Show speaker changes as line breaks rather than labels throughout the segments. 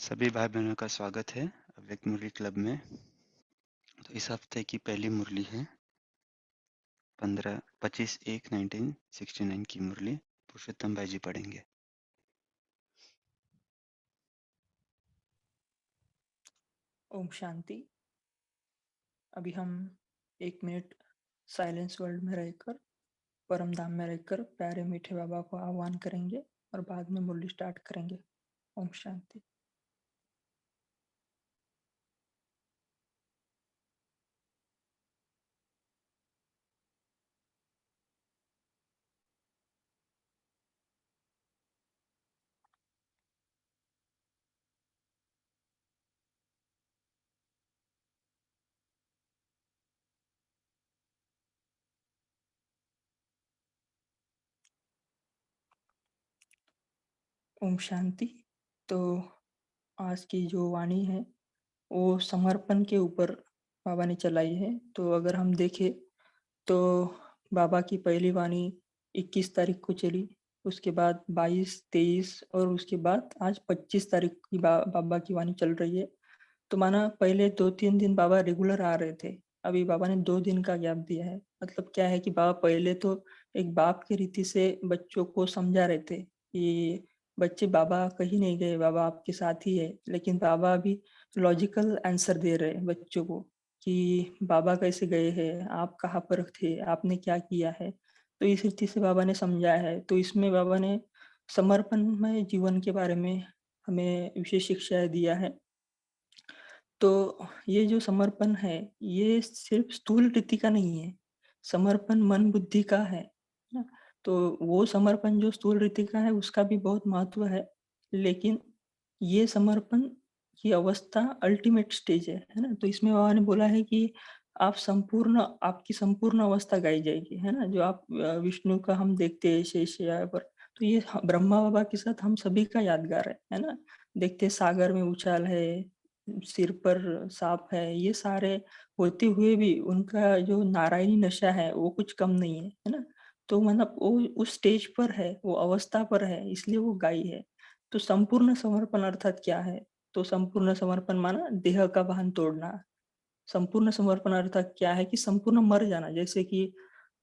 सभी भाई बहनों का स्वागत है अव्यक्त मुरली क्लब में। तो इस हफ्ते की पहली मुरली है 25/1/1969 की मुरली पुरुषोत्तम भाई जी पढ़ेंगे।
ओम शांति। अभी हम 1 मिनट साइलेंस वर्ल्ड में रहकर, परम धाम में रहकर प्यारे मीठे बाबा को आह्वान करेंगे और बाद में मुरली स्टार्ट करेंगे। ओम शांति। ओम शांति। तो आज की जो वाणी है वो समर्पण के ऊपर बाबा ने चलाई है। तो अगर हम देखें तो बाबा की पहली वाणी 21 तारीख को चली, उसके बाद 22, 23 और उसके बाद आज 25 तारीख की बाबा की वाणी चल रही है। तो माना पहले 2-3 दिन बाबा रेगुलर आ रहे थे, अभी बाबा ने 2 दिन का गैप दिया है। मतलब क्या है कि बाबा पहले तो एक बाप की रीति से बच्चों को समझा रहे थे कि बच्चे बाबा कहीं नहीं गए, बाबा आपके साथ ही है। लेकिन बाबा अभी लॉजिकल आंसर दे रहे हैं बच्चों को कि बाबा कैसे गए हैं, आप कहाँ पर थे, आपने क्या किया है। तो इस रीति से बाबा ने समझाया है। तो इसमें बाबा ने समर्पणमय जीवन के बारे में हमें विशेष शिक्षाएँ दिया है। तो ये जो समर्पण है, ये सिर्फ़ स्थूल रीति का नहीं है, समर्पण मन बुद्धि का है ना? तो वो समर्पण जो स्थूल रीति का है उसका भी बहुत महत्व है, लेकिन ये समर्पण की अवस्था अल्टीमेट स्टेज है ना? तो इसमें बाबा ने बोला है कि आपकी संपूर्ण अवस्था गाई जाएगी, है ना? जो आप विष्णु का हम देखते हैं शेषशायी पर, तो ये ब्रह्मा बाबा के साथ हम सभी का यादगार है ना? देखते हैं सागर में उछाल है, सिर पर साँप है, ये सारे होते हुए भी उनका जो नारायणी नशा है वो कुछ कम नहीं है ना? तो मतलब वो उस स्टेज पर है, वो अवस्था पर है, इसलिए वो गायी है। तो संपूर्ण समर्पण अर्थात क्या है? तो संपूर्ण समर्पण माना देह का भान तोड़ना। संपूर्ण समर्पण अर्थात क्या है कि संपूर्ण मर जाना। जैसे कि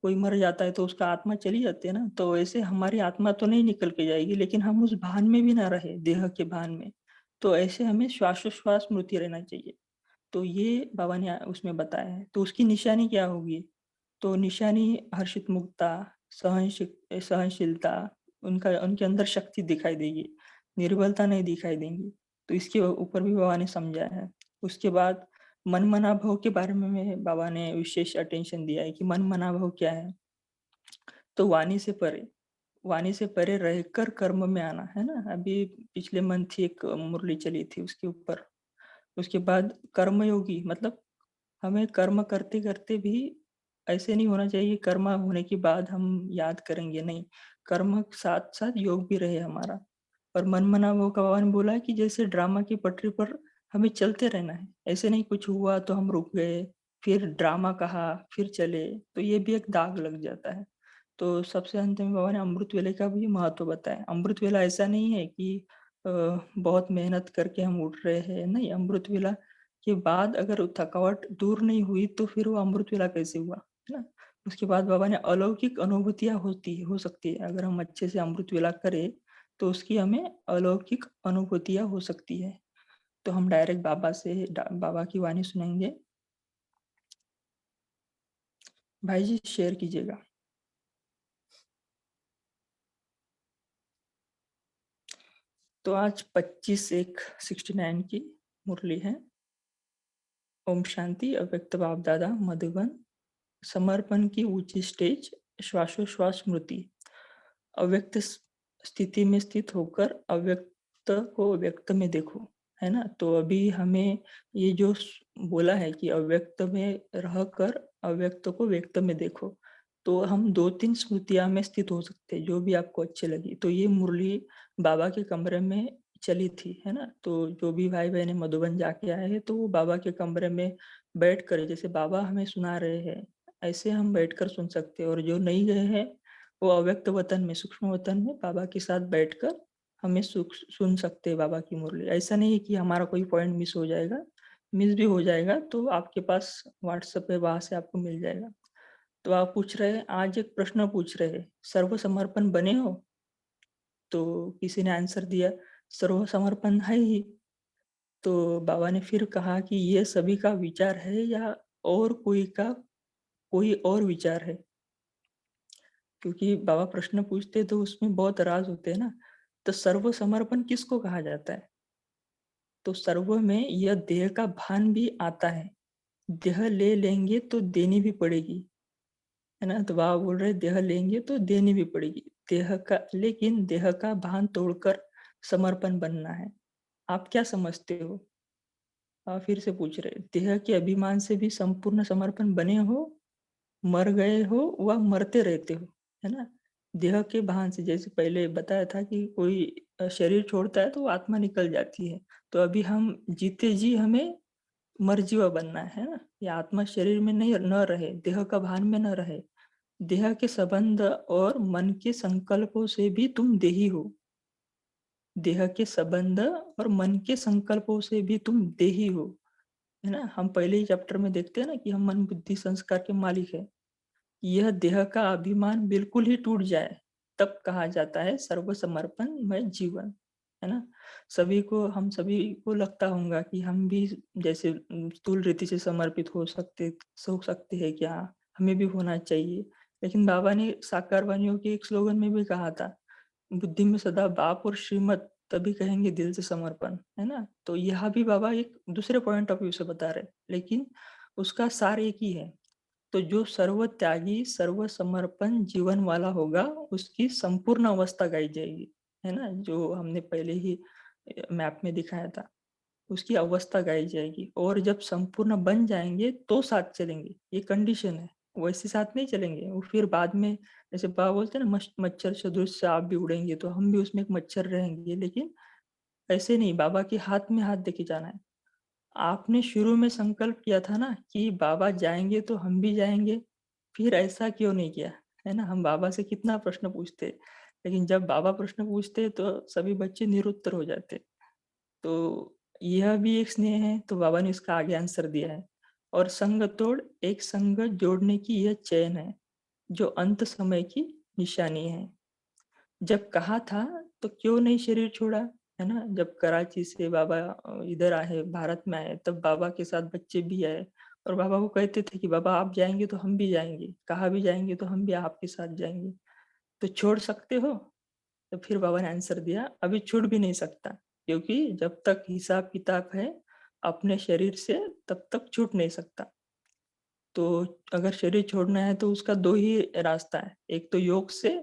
कोई मर जाता है तो उसका आत्मा चली जाती है ना, तो वैसे हमारी आत्मा तो नहीं निकल के जाएगी, लेकिन हम उस भान में भी ना रहे, देह के भान में। तो ऐसे हमें श्वासोश्वास स्मृति रहना चाहिए। तो ये बाबा ने उसमें बताया है। तो उसकी निशानी क्या होगी? तो निशानी हर्षित मुक्ता, सहनशीलता, उनका उनके अंदर शक्ति दिखाई देगी, निर्बलता नहीं दिखाई देंगी। तो इसके ऊपर भी बाबा ने समझाया है। उसके बाद मन-मना भाव के बारे में बाबा ने विशेष अटेंशन दिया है कि मन-मना भाव क्या है? तो वाणी से परे रहकर कर्म में आना, है ना? अभी पिछले मंथ ही एक मुरली चली थी उसके ऊपर। उसके बाद कर्मयोगी मतलब हमें कर्म करते-करते भी ऐसे नहीं होना चाहिए कर्म होने के बाद हम याद करेंगे, नहीं। कर्म साथ-साथ योग भी रहे हमारा। और मन-मना वो बाबा ने बोला है कि जैसे ड्रामा की पटरी पर हमें चलते रहना है। ऐसे नहीं कुछ हुआ तो हम रुक गए, फिर ड्रामा कहा, फिर चले, तो ये भी एक दाग लग जाता है। तो सबसे अंत में बाबा ने अमृत वेले का भी महत्व बताया। अमृत वेला ऐसा नहीं है कि अ, बहुत मेहनत करके हम उठ रहे हैं, नहीं। अमृत वेला के बाद अगर थकावट दूर नहीं हुई तो फिर वो अमृत वेला कैसे हुआ, है ना? उसके बाद बाबा ने अलौकिक अनुभूतियाँ हो सकती है। अगर हम अच्छे से अमृत वेला करें, तो उसकी हमें अलौकिक अनुभूतियाँ हो सकती है। तो हम डायरेक्ट बाबा की वाणी सुनेंगे। भाई जी शेयर कीजिएगा। तो आज 25/1/69 की मुरली है। ओम शांति। अव्यक्त बाप दादा मधुबन। समर्पण की ऊंची स्टेज, श्वासोश्वास स्मृति। अव्यक्त स्थिति में स्थित होकर अव्यक्त को व्यक्त में देखो, है ना? तो अभी हमें ये जो बोला है कि अव्यक्त में रहकर अव्यक्त को व्यक्त में देखो, तो हम 2-3 स्मृतियाँ में स्थित हो सकते हैं, जो भी आपको अच्छी लगी। तो ये मुरली बाबा के कमरे में चली थी, है ना? तो जो भी भाई-बहन मधुबन जाके आए हैं, तो वो बाबा के कमरे में बैठकर जैसे बाबा हमें सुना रहे हैं, ऐसे हम बैठकर सुन सकते हैं। और जो नहीं गए हैं, वो अव्यक्त वतन में, सूक्ष्म वतन में बाबा के साथ बैठकर हमें सुन सकते हैं बाबा की मुरली। ऐसा नहीं है कि हमारा कोई पॉइंट मिस हो जाएगा, मिस भी हो जाएगा तो आपके पास व्हाट्सएप है, वहाँ से आपको मिल जाएगा। तो आप पूछ रहे हैं, आज एक प्रश्न पूछ रहे हैं, सर्वसमर्पण बने हो? तो किसी ने आंसर दिया, सर्वसमर्पण है ही। तो बाबा ने फिर कहा कि ये सभी का विचार है या और कोई और विचार है? क्योंकि बाबा प्रश्न पूछते तो उसमें बहुत राज होते हैं ना। तो सर्वसमर्पण किसको कहा जाता है? तो सर्व में यह देह का भान भी आता है। देह ले लेंगे तो देनी भी पड़ेगी, है ना? तो बाबा बोल रहे देह लेंगे तो देनी भी पड़ेगी। लेकिन देह का भान तोड़कर समर्पण बनना है। आप क्या समझते हो? फिर से पूछ रहे, देह के अभिमान से भी संपूर्ण समर्पण बने हो, मर गए हो व मरते रहते हो, है ना? देह के भान से जैसे पहले बताया था कि कोई शरीर छोड़ता है तो वो आत्मा निकल जाती है। तो अभी हम जीते जी हमें मरजीवा बनना है ना? ये आत्मा शरीर में नहीं न रहे, देह का भान में न रहे। देह के संबंध और मन के संकल्पों से भी तुम देही हो। देह के संबंध और मन के संकल्पों से भी तुम देही हो, है ना? हम पहले ही चैप्टर में देखते हैं ना कि हम मन बुद्धि संस्कार के मालिक है। यह देह का अभिमान बिल्कुल ही टूट जाए, तब कहा जाता है सर्वसमर्पण में जीवन, है ना? हम सभी को लगता होगा कि हम भी जैसे स्थूल रीति से समर्पित हो सकते हैं क्या? हमें भी होना चाहिए। लेकिन बाबा ने साकार वाणियों के एक स्लोगन में भी कहा था, बुद्धि में सदा बाप और श्रीमत, तभी कहेंगे दिल से समर्पण, है ना? तो यहाँ भी बाबा एक दूसरे पॉइंट ऑफ व्यू से बता रहे, लेकिन उसका सार एक ही है। तो जो सर्वत्यागी, सर्वसमर्पण जीवन वाला होगा, उसकी संपूर्ण अवस्था गाई जाएगी, है ना? जो हमने पहले ही मैप में दिखाया था, उसकी अवस्था गाई जाएगी और जब संपूर्ण बन जाएँगे तो साथ चलेंगे, ये कंडीशन है। वैसे साथ नहीं चलेंगे, वो फिर बाद में जैसे बाबा बोलते हैं ना मच्छर सदृश से आप भी उड़ेंगे, तो हम भी उसमें एक मच्छर रहेंगे, लेकिन ऐसे नहीं, बाबा के हाथ में हाथ देके जाना है। आपने शुरू में संकल्प किया था ना कि बाबा जाएँगे तो हम भी जाएँगे, फिर ऐसा क्यों नहीं किया? है ना? हम बाबा से कितना प्रश्न पूछते, लेकिन जब बाबा प्रश्न पूछते तो सभी बच्चे निरुत्तर हो जाते। तो यह भी एक स्नेह है, तो बाबा ने इसका आगे आंसर दिया है। और संग तोड़ एक संग जोड़ने की यह चैन है, जो अंत समय की निशानी है। जब कहा था तो क्यों नहीं शरीर छोड़ा, है ना? जब कराची से बाबा इधर आए, भारत में आए, तब बाबा के साथ बच्चे भी आए और बाबा को कहते थे कि बाबा आप जाएँगे तो हम भी जाएँगे, कहाँ भी जाएँगे तो हम भी आपके साथ जाएँगे। तो छोड़ सकते हो? तो फिर बाबा ने आंसर दिया, अभी छूट भी नहीं सकता, क्योंकि जब तक हिसाब-किताब है अपने शरीर से, तब तक छूट नहीं सकता। तो अगर शरीर छोड़ना है तो उसका 2 ही रास्ता है, एक तो योग से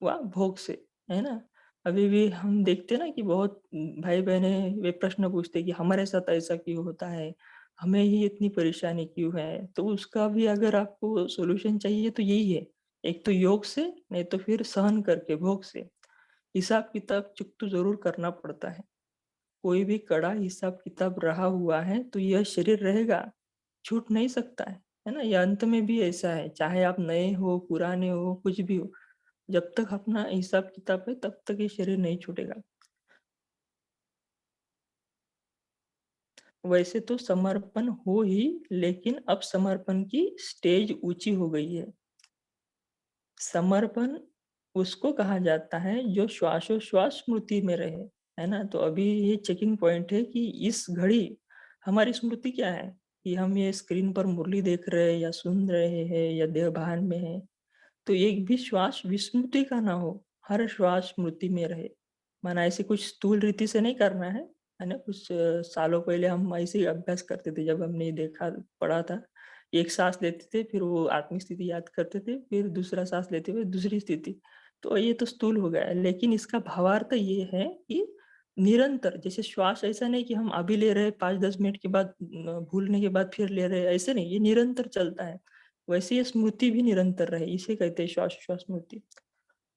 व भोग से, है ना? अभी भी हम देखते हैं ना कि बहुत भाई-बहनें वे प्रश्न पूछते हैं कि हमारे साथ ऐसा क्यों होता है? हमें ही इतनी परेशानी क्यों है? तो उसका भी अगर आपको सॉल्यूशन चाहिए तो यही है, एक तो योग से, नहीं तो फिर सहन करके भोग से। हिसाब-किताब चुक तो ज़रूर करना पड़ता है। कोई भी कड़ा हिसाब-किताब रहा हुआ है तो यह शरीर रहेगा, छूट नहीं सकता है ना? ये अंत में भी ऐसा है, चाहे आप नए हो, पुराने हो, कुछ भी हो, जब तक अपना हिसाब-किताब है तब तक ये शरीर नहीं छूटेगा। वैसे तो समर्पण हो ही, लेकिन अब समर्पण की स्टेज ऊँची हो गई है। समर्पण उसको कहा जाता है जो श्वासोश्वास स्मृति में रहे, है ना? तो अभी ये चेकिंग पॉइंट है कि इस घड़ी हमारी स्मृति क्या है? कि हम ये स्क्रीन पर मुरली देख रहे हैं या सुन रहे हैं या देह भान में है, तो एक भी श्वास विस्मृति का ना हो, हर श्वास स्मृति में रहे। माना ऐसे कुछ स्थूल रीति से नहीं करना है ना? कुछ सालों पहले हम ऐसे ही अभ्यास करते थे जब हमने देखा पढ़ा था। एक साँस लेते थे, फिर वो आत्मिक स्थिति याद करते थे, फिर दूसरा साँस लेते हुए दूसरी स्थिति। तो ये तो स्थूल हो गया, लेकिन इसका भावार्थ ये है कि निरंतर जैसे श्वास ऐसा नहीं कि हम अभी ले रहे हैं 5-10 मिनट के बाद भूलने के बाद फिर ले रहे हैं, ऐसे नहीं, ये निरंतर चलता है। वैसे ये स्मृति भी निरंतर रहे, इसे कहते हैं श्वास-श्वास स्मृति।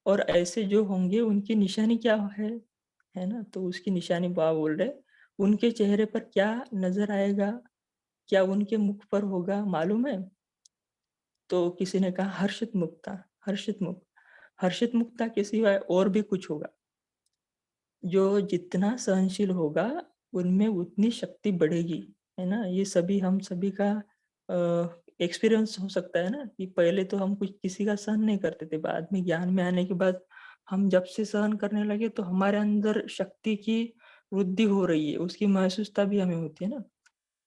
और ऐसे जो होंगे उनकी निशानी क्या है ना? तो उसकी निशानी बाबा बोल रहे, उनके चेहरे पर क्या नज़र आएगा? क्या उनके मुख पर होगा मालूम है? तो किसी ने कहा हर्षित मुक्ता, हर्षित मुख। हर्षित मुक्ता के सिवाय और भी कुछ होगा। जो जितना सहनशील होगा, उनमें उतनी शक्ति बढ़ेगी, है ना? ये सभी हम सभी का एक्सपीरियंस हो सकता है ना कि पहले तो हम कुछ किसी का सहन नहीं करते थे, बाद में ज्ञान में आने के बाद हम जब से सहन करने लगे तो हमारे अंदर शक्ति की वृद्धि हो रही है, उसकी महसूसता भी हमें होती है ना।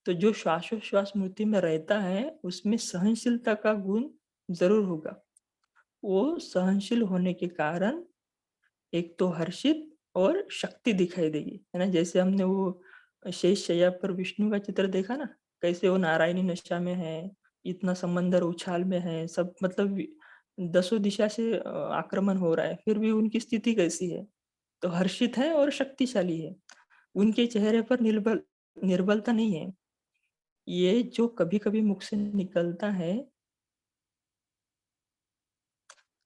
तो जो श्वासोश्वास स्मृति में रहता है, उसमें सहनशीलता का गुण ज़रूर होगा। वो सहनशील होने के कारण एक तो हर्षित और शक्ति दिखाई देगी, है ना? जैसे हमने वो शेष शैया पर विष्णु का चित्र देखा ना, कैसे वो नारायणी नशा में है, इतना समंदर उछाल में है, सब मतलब दसों दिशा से आक्रमण हो रहा है, फिर भी उनकी स्थिति कैसी है? तो हर्षित है और शक्तिशाली है। उनके चेहरे पर निर्बलता नहीं है। ये जो कभी-कभी मुख से निकलता है,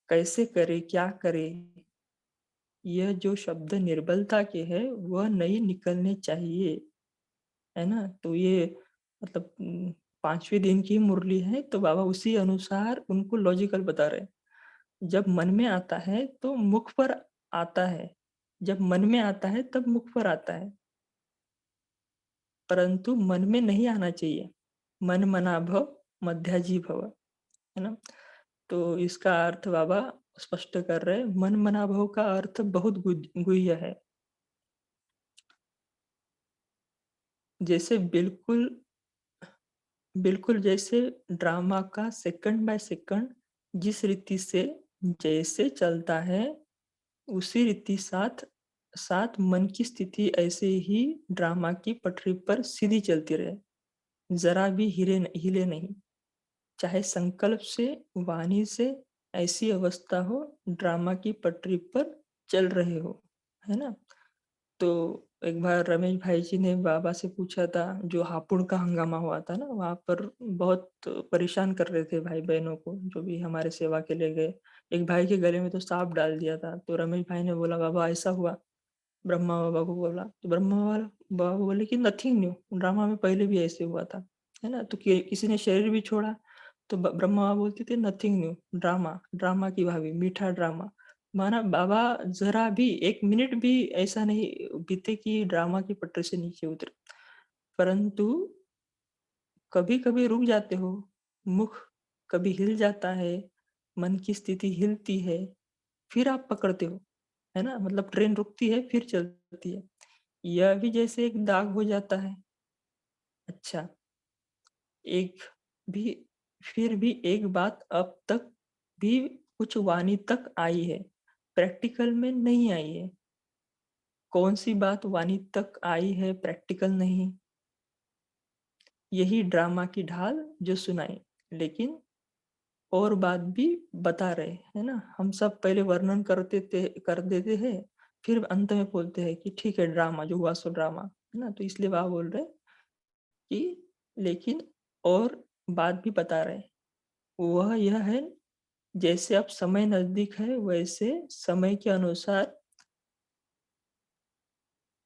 कैसे करे, क्या करे? यह जो शब्द निर्बलता के हैं, वह नहीं निकलने चाहिए, है ना? तो ये मतलब 5वें दिन की मुरली है, तो बाबा उसी अनुसार उनको लॉजिकल बता रहे हैं। जब मन में आता है, तो मुख पर आता है। जब मन में आता है, तब मुख पर आता है। परंतु मन में नहीं आना चाहिए। मन मना भव मध्याजी भव, है ना? तो इसका अर्थ बाबा स्पष्ट कर रहे हैं, मन मना भव का अर्थ बहुत गुह्य है। जैसे बिल्कुल बिल्कुल जैसे ड्रामा का सेकंड बाय सेकंड जिस रीति से जैसे चलता है, उसी रीति साथ साथ मन की स्थिति ऐसे ही ड्रामा की पटरी पर सीधी चलती रहे, जरा भी हिले नहीं। चाहे संकल्प से, वाणी से ऐसी अवस्था हो, ड्रामा की पटरी पर चल रहे हो, है ना? तो एक बार रमेश भाई जी ने बाबा से पूछा था, जो हापुड़ का हंगामा हुआ था ना, वहाँ पर बहुत परेशान कर रहे थे भाई बहनों को, जो भी हमारे सेवा के लिए गए। एक भाई के गले में तो सांप डाल दिया था, तो रमेश भाई ने बोला, बाबा ऐसा हुआ? ब्रह्मा बाबा को बोला, तो ब्रह्मा बाबा बाबा बोले कि नथिंग न्यू, ड्रामा में पहले भी ऐसे हुआ था, है ना? तो किसी ने शरीर भी छोड़ा, तो ब्रह्मा बाबा बोलते थे नथिंग न्यू, ड्रामा ड्रामा की भाभी, मीठा ड्रामा। माना बाबा जरा भी एक मिनट भी ऐसा नहीं बीते कि ड्रामा की पटरी से नीचे उतरे, परंतु कभी कभी रुक जाते हो, मुख कभी हिल जाता है, मन की स्थिति हिलती है, फिर आप पकड़ते हो, है ना? मतलब ट्रेन रुकती है फिर चलती है। यह भी जैसे एक दाग हो जाता है। अच्छा, एक भी फिर भी एक बात अब तक भी कुछ वाणी तक आई है, प्रैक्टिकल में नहीं आई है। कौन-सी बात वाणी तक आई है, प्रैक्टिकल नहीं? यही ड्रामा की ढाल जो सुनाई, लेकिन और बात भी बता रहे, है ना? हम सब पहले वर्णन कर देते हैं, फिर अंत में बोलते हैं कि ठीक है ड्रामा जो हुआ सो ड्रामा, है ना? तो इसलिए वहाँ बोल रहे हैं कि लेकिन और बात भी बता रहे हैं। वह यह है, जैसे अब समय नज़दीक है, वैसे समय के अनुसार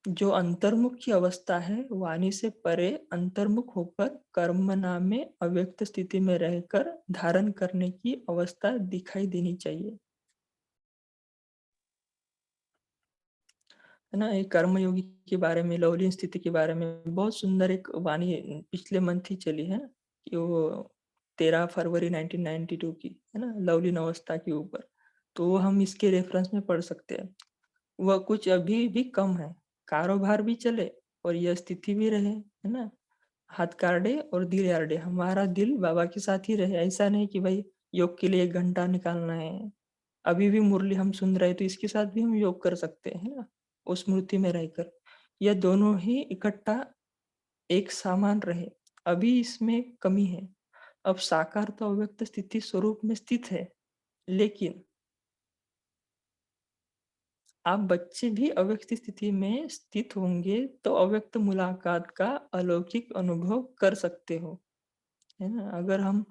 जो अंतर्मुख की अवस्था है, वाणी से परे अंतर्मुख होकर कर्मना में अव्यक्त स्थिति में रहकर धारण करने की अवस्था दिखाई देनी चाहिए। है ना? ये कर्मयोगी के बारे में, लवलीन स्थिति के बारे में बहुत सुंदर एक वाणी पिछले मंथ ही चली है ना, कि वो 13 फरवरी 1992 की, है ना? लवलीन अवस्था के ऊपर। तो वो हम इसके रेफरेंस में पढ़ सकते हैं। वह कुछ अभी भी कम है, कारोबार भी चले और यह स्थिति भी रहे, है ना? हाथ काटे और दिल यारडे, हमारा दिल बाबा के साथ ही रहे। ऐसा नहीं कि भाई योग के लिए 1 घंटा निकालना है। अभी भी मुरली हम सुन रहे हैं तो इसके साथ भी हम योग कर सकते हैं, है ना? उस स्मृति में रहकर। यह दोनों ही इकट्ठा एक समान रहे। अभी इसमें कमी है। अब साकार तो अव्यक्त स्थिति स्वरूप में स्थित है, लेकिन आप बच्चे भी अव्यक्त स्थिति में स्थित होंगे तो अव्यक्त मुलाकात का अलौकिक अनुभव कर सकते हो, है ना? अगर हम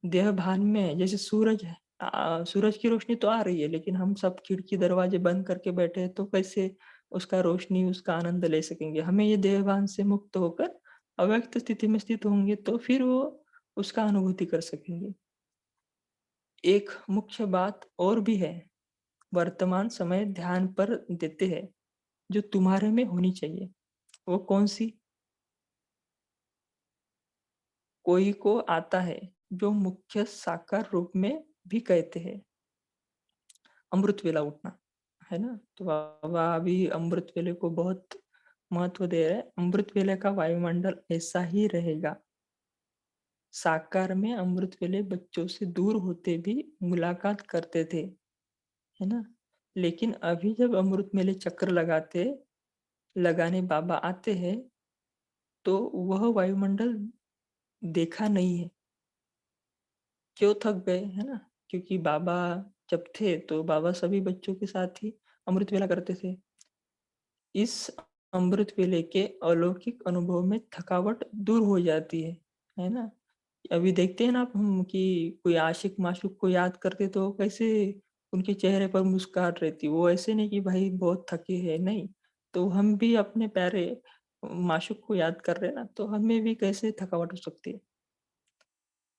देह भान में है, जैसे सूरज है, सूरज की रोशनी तो आ रही है, लेकिन हम सब खिड़की दरवाजे बंद करके बैठे हैं, तो कैसे उसका रोशनी उसका आनंद ले सकेंगे? हमें ये देह भान से मुक्त होकर अव्यक्त स्थिति में स्थित होंगे, तो फिर वो उसका अनुभूति कर सकेंगे। एक मुख्य बात और भी है, वर्तमान समय ध्यान पर देते हैं, जो तुम्हारे में होनी चाहिए। वो कौन सी? कोई को आता है जो मुख्य साकार रूप में भी कहते हैं अमृत वेला उठना, है ना? तो बाबा अभी अमृत वेले को बहुत महत्व दे रहे हैं। अमृत वेले का वायुमंडल ऐसा ही रहेगा। साकार में अमृत वेले बच्चों से दूर होते भी मुलाकात करते थे, है ना? लेकिन अभी जब अमृत मेले चक्कर लगाने बाबा आते हैं तो वह वायुमंडल देखा नहीं है। क्यों थक गए, है ना? क्योंकि बाबा जब थे तो बाबा सभी बच्चों के साथ ही अमृत वेला करते थे। इस अमृत वेले के अलौकिक अनुभव में थकावट दूर हो जाती है ना? अभी देखते हैं ना आप हम कि कोई आशिक माशूक को याद करते तो कैसे उनके चेहरे पर मुस्कुराहट रहती। वो ऐसे नहीं कि भाई बहुत थके हैं, नहीं। तो हम भी अपने प्यारे माशूक को याद कर रहे हैं ना, तो हमें भी कैसे थकावट हो सकती है।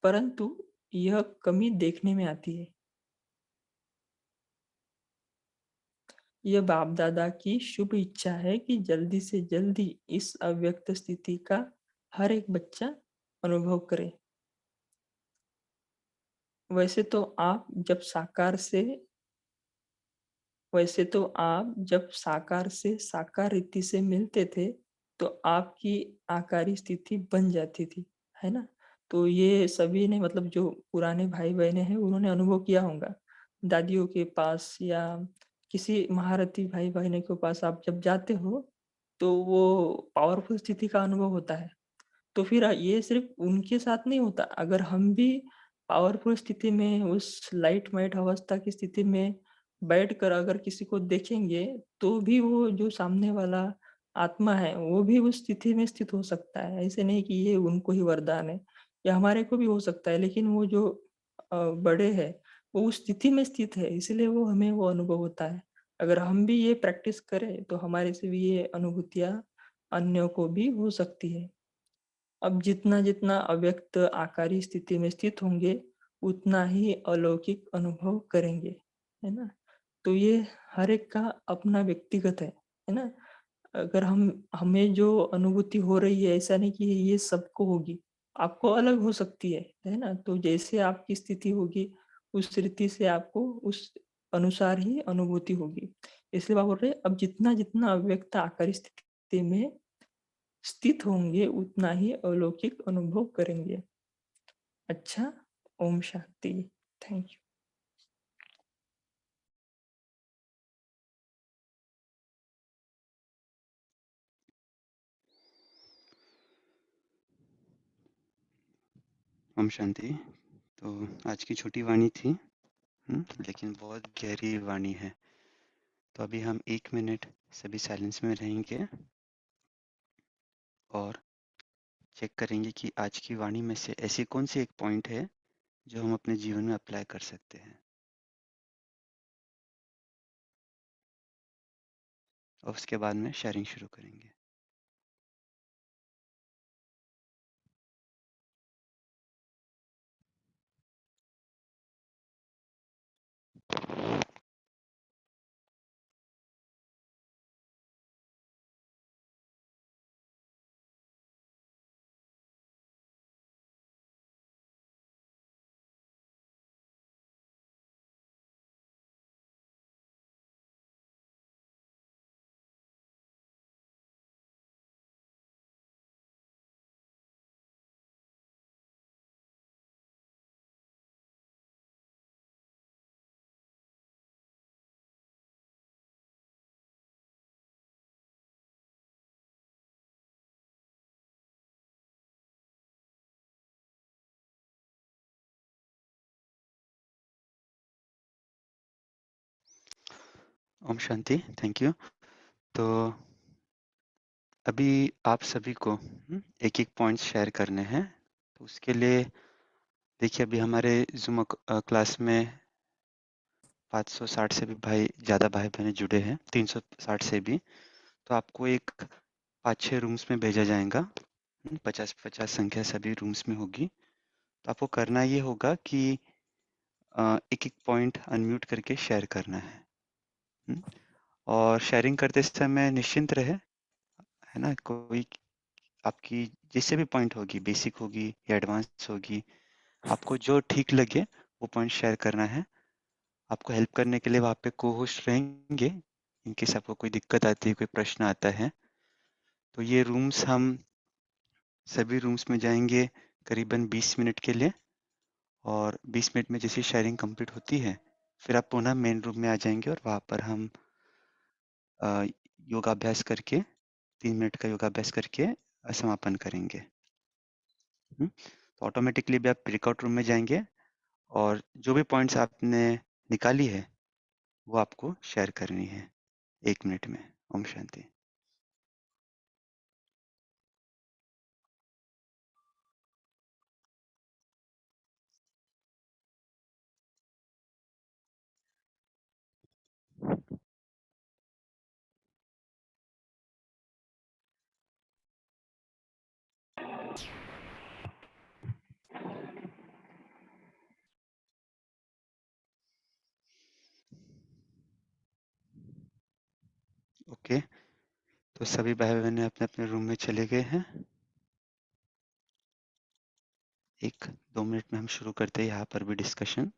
परंतु यह कमी देखने में आती है। यह बाप दादा की शुभ इच्छा है कि जल्दी से जल्दी इस अव्यक्त स्थिति का हर एक बच्चा अनुभव करे। वैसे तो आप जब साकार से वैसे तो आप जब साकार से साकार रीति से मिलते थे तो आपकी आकारी स्थिति बन जाती थी, है ना? तो ये सभी ने मतलब जो पुराने भाई बहने हैं उन्होंने अनुभव किया होगा। दादियों के पास या किसी महारथी भाई बहनों के पास आप जब जाते हो तो वो पावरफुल स्थिति का अनुभव होता है। तो फिर ये सिर्फ उनके साथ नहीं होता, अगर हम भी पावरफुल स्थिति में उस लाइट माइट अवस्था की स्थिति में बैठकर अगर किसी को देखेंगे तो भी वो जो सामने वाला आत्मा है वो भी उस स्थिति में स्थित हो सकता है। ऐसे नहीं कि ये उनको ही वरदान है, या हमारे को भी हो सकता है, लेकिन वो जो बड़े हैं वो उस स्थिति में स्थित है, इसलिए वो हमें वो अनुभव होता है। अगर हम भी ये प्रैक्टिस करें तो हमारे से भी ये अनुभूतियाँ अन्यों को भी हो सकती है। अब जितना-जितना अव्यक्त आकारी स्थिति में स्थित होंगे, उतना ही अलौकिक अनुभव करेंगे, है ना? तो ये हर एक का अपना व्यक्तिगत है ना? अगर हमें जो अनुभूति हो रही है, ऐसा नहीं कि ये सबको होगी, आपको अलग हो सकती है ना? तो जैसे आपकी स्थिति होगी, उस रीति से आपको उस अनुसार ही अनुभूति होगी। इसलिए बाबा बोल रहे हैं, अब जितना-जितना अव्यक्त आकारी स्थिति में स्थित होंगे उतना ही अलौकिक अनुभव करेंगे। अच्छा, ओम शांति। Thank you.
ओम शांति। तो आज की छोटी वाणी थी, लेकिन बहुत गहरी वाणी है। तो अभी हम 1 मिनट सभी साइलेंस में रहेंगे और चेक करेंगे कि आज की वाणी में से ऐसी कौन सी एक पॉइंट है जो हम अपने जीवन में अप्लाई कर सकते हैं, और उसके बाद में शेयरिंग शुरू करेंगे। ओम शांति, थैंक यू। तो अभी आप सभी को एक-एक पॉइंट्स शेयर करने हैं। तो उसके लिए देखिए, अभी हमारे ज़ूम क्लास में 560 से भी ज़्यादा भाई-बहन जुड़े हैं, 360 से भी। तो आपको एक 5-6 रूम्स में भेजा जाएगा। 50-50 संख्या सभी रूम्स में होगी। तो आपको करना ये होगा कि एक-एक पॉइंट अनम्यूट करके शेयर करना है। और शेयरिंग करते समय निश्चिंत रहे, है ना? कोई आपकी जिससे भी पॉइंट होगी, बेसिक होगी या एडवांस होगी, आपको जो ठीक लगे वो पॉइंट शेयर करना है। आपको हेल्प करने के लिए वहाँ पे को-होस्ट रहेंगे, इन केस आपको कोई दिक्कत आती है, कोई प्रश्न आता है। तो ये रूम्स हम सभी रूम्स में जाएँगे करीबन 20 मिनट के लिए, और 20 मिनट में जैसे शेयरिंग कंप्लीट होती है, फिर आप पुनः मेन रूम में आ जाएँगे और वहाँ पर हम योगाभ्यास करके 3 मिनट का योगाभ्यास करके समापन करेंगे। तो ऑटोमेटिकली भी आप ब्रेकआउट रूम में जाएँगे और जो भी पॉइंट्स आपने निकाली है, वो आपको शेयर करनी है 1 मिनट में। ओम शांति। ओके, तो सभी भाई-बहन अपने-अपने रूम में चले गए हैं। 1-2 मिनट में हम शुरू करते हैं यहाँ पर भी डिस्कशन।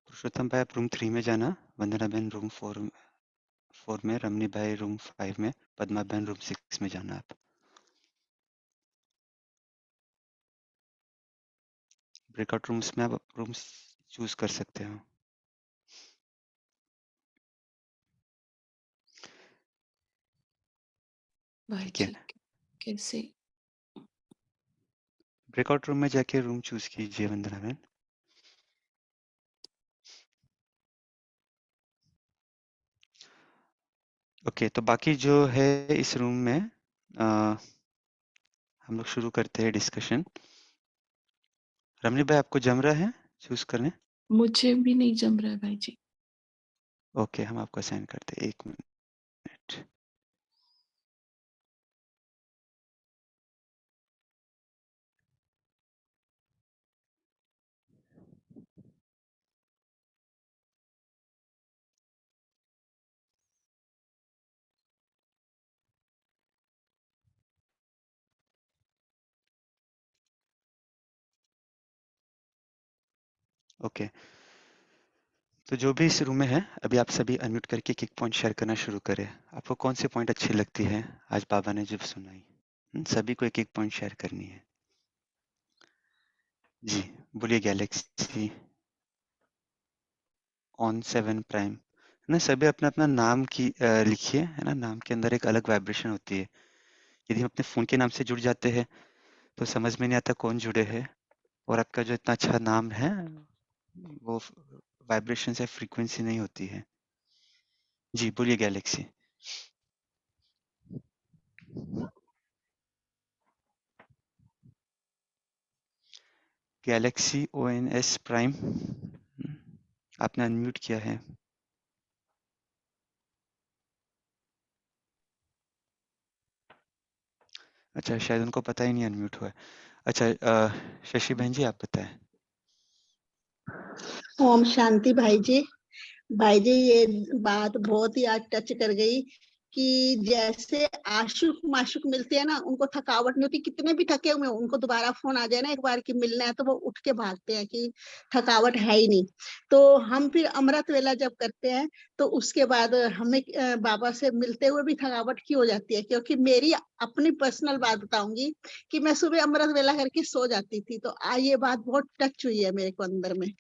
पुरुषोत्तम भाई आप रूम 3 में जाना, वंदना बहन रूम 4 में, रमनी भाई रूम 5 में, पद्मा बहन रूम 6 में जाना आप। ब्रेकआउट रूम्स में आप रूम्स चूज कर सकते हो।
भाई
ठीक है,
जी कैसे?
ब्रेकआउट रूम में जाके रूम चूज कीजिए वंदना बहन। ओके, तो बाकी जो है इस रूम में हम लोग शुरू करते हैं डिस्कशन। रमनी भाई आपको जम रहा है चूज करने?
मुझे भी नहीं जम रहा है भाई जी।
ओके, हम आपको असाइन करते हैं 1 मिनट। ओके, तो जो भी इस रूम में है, अभी आप सभी अनम्यूट करके एक पॉइंट शेयर करना शुरू करें। आपको कौन सी पॉइंट अच्छी लगती है आज बाबा ने जब सुनाई? सभी को एक पॉइंट शेयर करनी है। जी, बोलिए गैलेक्सी ऑन 7 प्राइम, है ना? सभी अपना अपना नाम की लिखिए, है ना? नाम के अंदर एक अलग वाइब्रेशन होती है। यदि हम अपने फ़ोन के नाम से जुड़ जाते हैं तो समझ में नहीं आता कौन जुड़े हैं, और आपका जो इतना अच्छा नाम है वो वाइब्रेशन से फ्रीक्वेंसी नहीं होती है। जी, बोलिए गैलेक्सी। गैलेक्सी ONS प्राइम, आपने अनम्यूट किया है। अच्छा, शायद उनको पता ही नहीं अनम्यूट हुआ है। अच्छा, शशि बहन जी आप बताएं।
ओम शांति भाई जी। भाई जी ये बात बहुत ही आज टच कर गई कि जैसे आशुक माशुक मिलते हैं ना, उनको थकावट नहीं होती, कितने भी थके हुए उनको दोबारा फोन आ जाए ना एक बार कि मिलना है, तो वो उठ के भागते हैं कि थकावट है ही नहीं। तो हम फिर अमृत वेला जब करते हैं तो उसके बाद हमें बाबा से मिलते हुए भी थकावट की हो जाती है, क्योंकि मेरी अपनी पर्सनल बात बताऊंगी कि मैं सुबह अमृत वेला करके सो जाती थी। तो ये बात बहुत टच हुई है मेरे को अंदर में।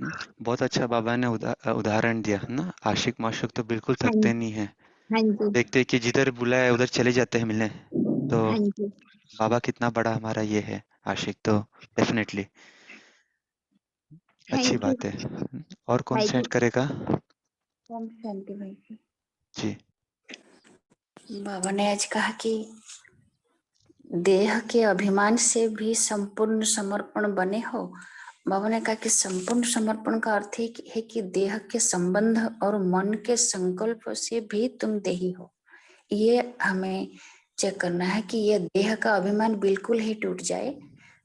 बहुत अच्छा बाबा ने उदाहरण दिया ना। आशिक माशुक तो बिल्कुल
हाँ
थकते नहीं है,
हाँ जी।
देखते कि जिधर बुलाया उधर चले जाते हैं मिलने। तो
हाँ जी।
बाबा कितना बड़ा हमारा ये है आशिक, तो डेफिनेटली अच्छी
थैंक यू
बात है। और कौन
भाई
सेंड
जी।
करेगा?
ओम शांति भाई जी।
जी,
बाबा ने आज कहा कि देह के अभिमान से भी संपूर्ण समर्पण बने हो बाबा ने कहा कि संपूर्ण समर्पण का अर्थ है कि देह के संबंध और मन के संकल्प से भी तुम देही हो। ये हमें चेक करना है कि ये देह का अभिमान बिल्कुल ही टूट जाए,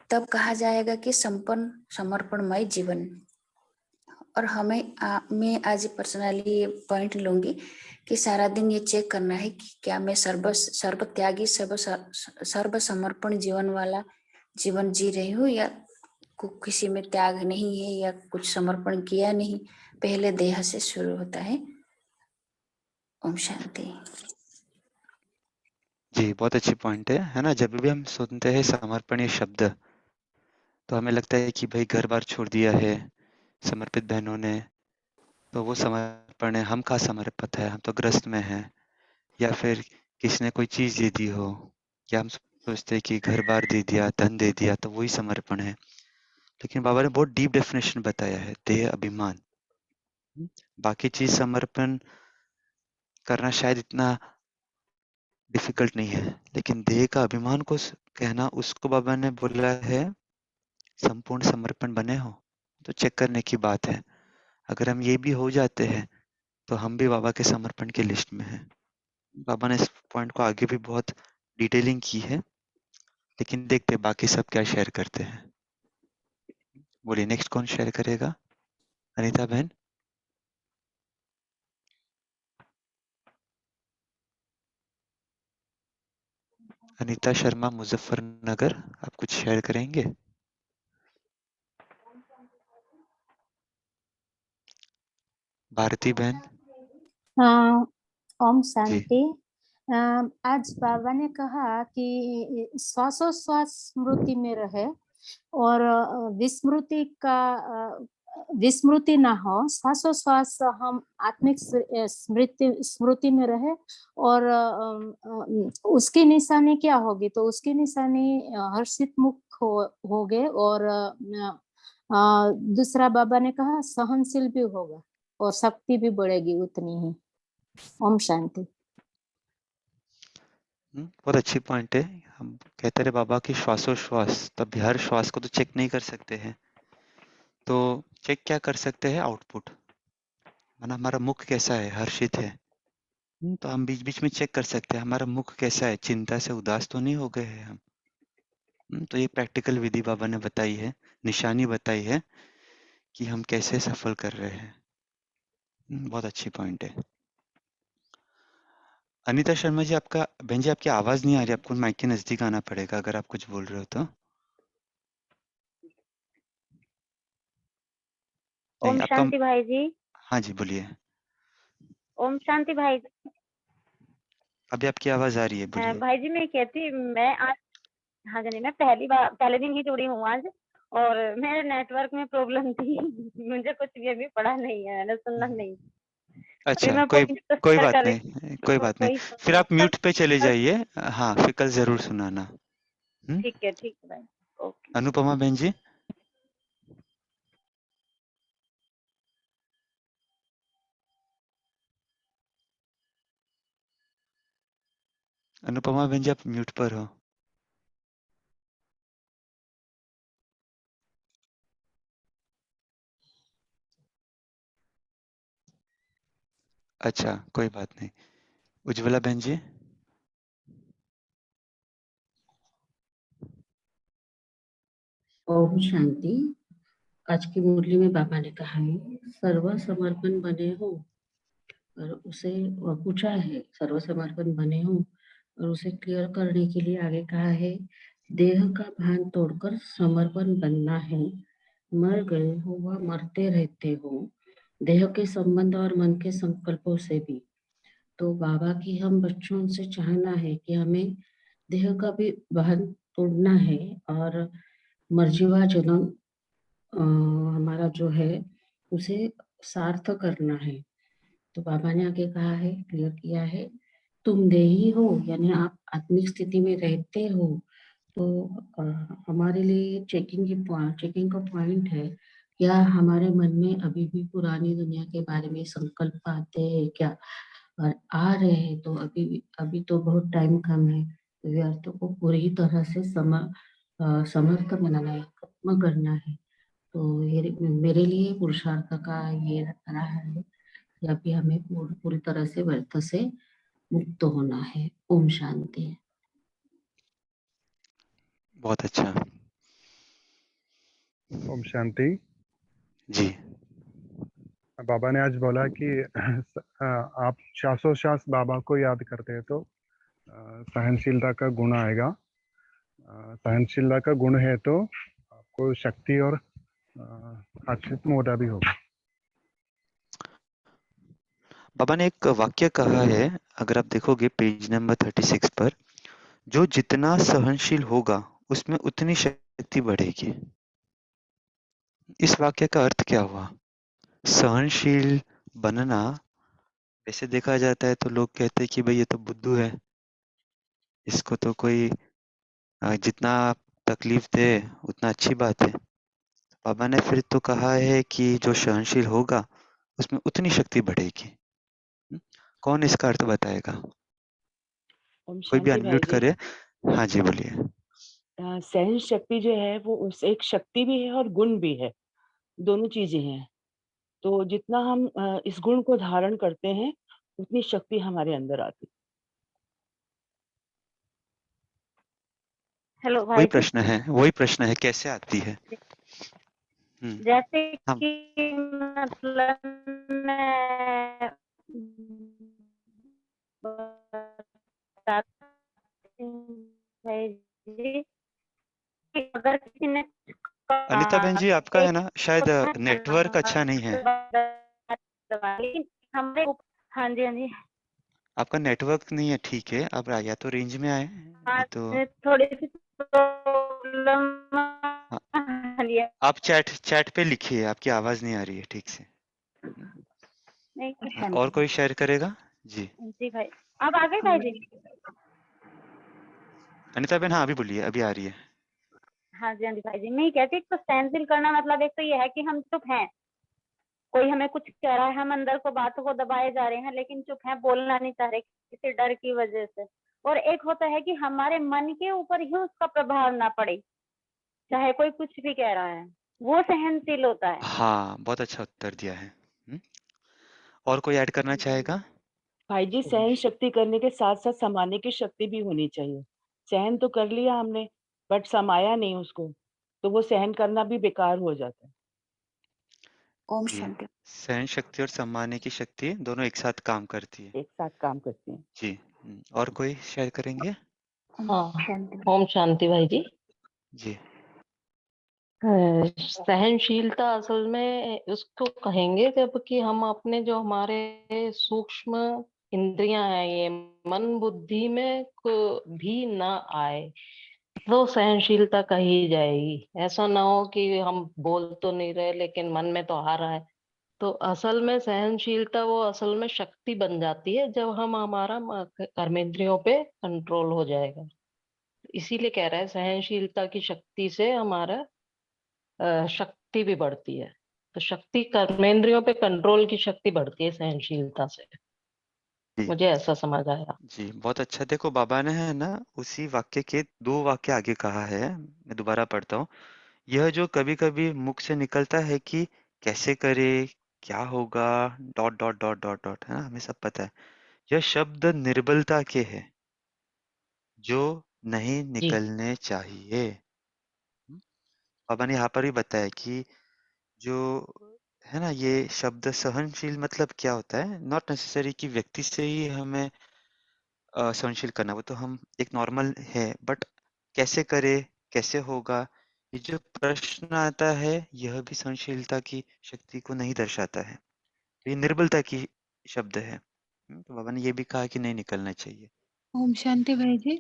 तब कहा जाएगा कि संपन्न समर्पणमय जीवन। और मैं आज पर्सनली ये पॉइंट लूंगी कि सारा दिन ये चेक करना है कि क्या मैं सर्व त्यागी सर्व समर्पण जीवन वाला जीवन जी रही हूँ, या किसी में त्याग नहीं है, या कुछ समर्पण किया नहीं। पहले देह से शुरू होता है। ओम शांति।
जी, बहुत अच्छी पॉइंट है ना? जब भी हम सुनते हैं समर्पण ये शब्द, तो हमें लगता है कि भाई घर-बार छोड़ दिया है समर्पित बहनों ने, तो वो समर्पण है। हम कहाँ समर्पित है, हम तो ग्रस्त में हैं। या फिर किसी ने कोई चीज़ दे दी हो, या हम सोचते हैं कि घर-बार दे दिया, धन दे दिया, तो वही समर्पण है। लेकिन बाबा ने बहुत डीप डेफिनेशन बताया है, देह अभिमान। बाकी चीज़ समर्पण करना शायद इतना डिफिकल्ट नहीं है, लेकिन देह का अभिमान को कहना, उसको बाबा ने बोला है संपूर्ण समर्पण बने हो। तो चेक करने की बात है। अगर हम ये भी हो जाते हैं, तो हम भी बाबा के समर्पण की लिस्ट में हैं। बाबा ने इस पॉइंट को आगे भी बहुत डिटेलिंग की है, लेकिन देखते हैं बाकी सब क्या शेयर करते हैं। बोलिए, नेक्स्ट कौन शेयर करेगा? अनीता बहन। अनीता शर्मा, मुजफ्फरनगर, आप कुछ शेयर करेंगे? भारती बहन।
हाँ, ओम
जी।
शांति। आज बाबा ने कहा कि श्वासोश्वास स्मृति में रहे और विस्मृति ना हो। श्वासोश्वास हम आत्मिक स्मृति में रहे, और उसकी निशानी क्या होगी? तो उसकी निशानी हर्षित मुख हो गए, और दूसरा बाबा ने कहा सहनशील भी होगा और शक्ति भी बढ़ेगी उतनी ही। ओम शांति।
बहुत अच्छी पॉइंट है। हम कहते रहे बाबा की श्वासोश्वास, तब हर श्वास को तो चेक नहीं कर सकते हैं, तो चेक क्या कर सकते हैं? आउटपुट, माना हमारा मुख कैसा है, हर्षित है। तो हम बीच बीच में चेक कर सकते हैं हमारा मुख कैसा है, चिंता से उदास तो नहीं हो गए हैं हम। तो ये प्रैक्टिकल विधि बाबा ने बताई है, निशानी बताई है कि हम कैसे सफल कर रहे हैं। बहुत अच्छी पॉइंट है। अनीता शर्मा जी, आपका बहन जी आपकी आवाज नहीं आ रही, आपको माइक के नजदीक आना पड़ेगा अगर आप कुछ बोल रहे हो तो। नहीं,
ओम
आपका।
शांति भाई जी।
हाँ जी, बोलिए।
ओम शांति भाई।
अभी आपकी आवाज आ रही है, बोलिए।
भाई जी मैं कहती, मैं आज, हाँ जी, मैं पहले दिन ही जुड़ी हूँ आज, और मेरे नेटवर्क में प्रॉब्लम थी। मुझे कुछ ये भी पढ़ा नहीं है, मैंने सुनना नहीं। अभी
अच्छा,
मैं
कोई
पॉइंट तो
कोई
शेयर
बात
कर रही
नहीं, कोई
हूँ,
बात नहीं।
कोई
फिर आप म्यूट पे चले
कल।
जाइए। हाँ, फिर कल जरूर सुनाना।
ठीक है भाई। ओके।
अनुपमा बहन जी। अनुपमा बहन जी, आप म्यूट पर हो। अच्छा, कोई बात नहीं। उज्ज्वला बहन जी।
ओम शांति। आज की मुरली में बाबा ने कहा है सर्व समर्पण बने हो, और उसे पूछा है सर्व समर्पण बने हो, और उसे क्लियर करने के लिए आगे कहा है देह का भान तोड़कर समर्पण बनना है। मर गए हो व मरते रहते हो, देह के संबंध और मन के संकल्पों से भी। तो बाबा की हम बच्चों से चाहना है कि हमें देह का भी भान तोड़ना है, और मर्जीवा जन्म हमारा जो है उसे सार्थ करना है। तो बाबा ने आगे कहा है, क्लियर किया है, तुम देही हो, यानी आप आत्मिक स्थिति में रहते हो। तो हमारे लिए चेकिंग का पॉइंट है, क्या हमारे मन में अभी भी पुरानी दुनिया के बारे में संकल्प आते हैं क्या? और आ रहे हैं तो अभी तो बहुत टाइम कम है, व्यर्थ को पूरी तरह से समर्थ बनाना है, खत्म करना है। तो ये मेरे लिए पुरुषार्थ का ये रहा है कि अभी हमें पूरी तरह से व्यर्थ से मुक्त होना है। ओम शांति।
बहुत अच्छा।
ओम शांति।
जी।
बाबा ने आज बोला कि आप श्वासोश्वास बाबा को याद करते हैं तो सहनशीलता का गुण आएगा। सहनशीलता का गुण है तो आपको शक्ति और आत्मोदा भी होगा।
बाबा ने एक वाक्य कहा है, अगर आप देखोगे पेज नंबर 36 पर, जो जितना सहनशील होगा उसमें उतनी शक्ति बढ़ेगी। इस वाक्य का अर्थ क्या हुआ? सहनशील बनना, वैसे देखा जाता है तो लोग कहते हैं कि भाई ये तो बुद्धू है, इसको तो कोई जितना तकलीफ दे उतना अच्छी बात है। बाबा ने फिर तो कहा है कि जो सहनशील होगा उसमें उतनी शक्ति बढ़ेगी। कौन इसका अर्थ बताएगा?
ओम
कोई भी
शांति भाई
अनम्यूट
जी।
करे। हाँ जी, बोलिए।
सहन शक्ति जो है वो उस एक शक्ति भी है और गुण भी है, दोनों चीजें हैं। तो जितना हम इस गुण को धारण करते हैं उतनी शक्ति हमारे अंदर आती।
हेलो
वही
भाई जी।
प्रश्न है कैसे आती है?
जैसे
हाँ।
कि मतलब मैं बताती हूँ भाई जी, कि अगर किसी ने
अनिता बहन जी, आपका है ना शायद नेटवर्क अच्छा नहीं है।
लेकिन हमारे हाँ जी हाँ जी
आपका नेटवर्क नहीं है, ठीक है। आप या तो रेंज में आए, नहीं तो
थोड़ी सी प्रॉब्लम
हाँ, आप चैट पे लिखिए, आपकी आवाज नहीं आ रही है ठीक से।
नहीं।
और कोई शेयर करेगा? जी
जी भाई, अब आ गए भाई जी।
अनिता बहन, हाँ अभी बोलिए, अभी आ रही है।
हाँ जी भाई जी, मैं कहती तो सहनशील करना मतलब एक तो ये है कि हम चुप हैं, कोई हमें कुछ कह रहा है, हम अंदर को बातों को दबाए जा रहे हैं लेकिन चुप हैं, बोलना नहीं चाह रहे किसी डर की वजह से। और एक होता है कि हमारे मन के ऊपर ही उसका प्रभाव ना पड़े, चाहे कोई कुछ भी कह रहा है, वो सहनशील होता है।
हाँ, बहुत अच्छा उत्तर दिया है। और कोई ऐड करना चाहेगा?
भाई जी, सहन शक्ति करने के साथ साथ समाने की शक्ति भी होनी चाहिए। सहन तो कर लिया हमने, बट समाया नहीं उसको, तो वो सहन करना भी बेकार हो जाता है।
ओम
जी,
शांति।
सहन शक्ति और सम्मानने की शक्ति दोनों एक साथ काम करती है।
एक साथ काम करते हैं।
जी। और कोई शेयर करेंगे?
हाँ, ओम शांति भाई जी।
जी।
सहनशीलता असल में उसको कहेंगे जबकि हम अपने जो हमारे सूक्ष्म इंद्रियां हैं, ये मन बुद्धि में भी ना आए तो सहनशीलता कही जाएगी। ऐसा ना हो कि हम बोल तो नहीं रहे लेकिन मन में तो आ रहा है। तो असल में सहनशीलता वो असल में शक्ति बन जाती है जब हम हमारा कर्मेंद्रियों पे कंट्रोल हो जाएगा। इसीलिए कह रहा है सहनशीलता की शक्ति से हमारा शक्ति भी बढ़ती है। तो शक्ति कर्मेंद्रियों पे कंट्रोल की शक्ति बढ़ती है सहनशीलता से।
जी।
मुझे ऐसा समझ आया।
जी, बहुत अच्छा। देखो बाबा ने है ना उसी वाक्य के 2 वाक्य आगे कहा है, मैं दोबारा पढ़ता हूँ। यह जो कभी-कभी मुख से निकलता है कि कैसे करे, क्या होगा, dot dot dot dot dot, है ना, हमें सब पता है। यह शब्द निर्बलता के है, जो नहीं
जी
निकलने चाहिए। बाबा ने यहाँ पर भी बताया कि जो है ना, ये शब्द सहनशील मतलब क्या होता है? नॉट नेसेसरी कि व्यक्ति से ही हमें सहनशील करना, वो तो हम एक नॉर्मल है, बट कैसे करे, कैसे होगा, ये जो प्रश्न आता है यह भी सहनशीलता की शक्ति को नहीं दर्शाता है। ये निर्बलता की शब्द है। तो बाबा ने ये भी कहा कि नहीं निकलना चाहिए।
ओम शांति भाई जी,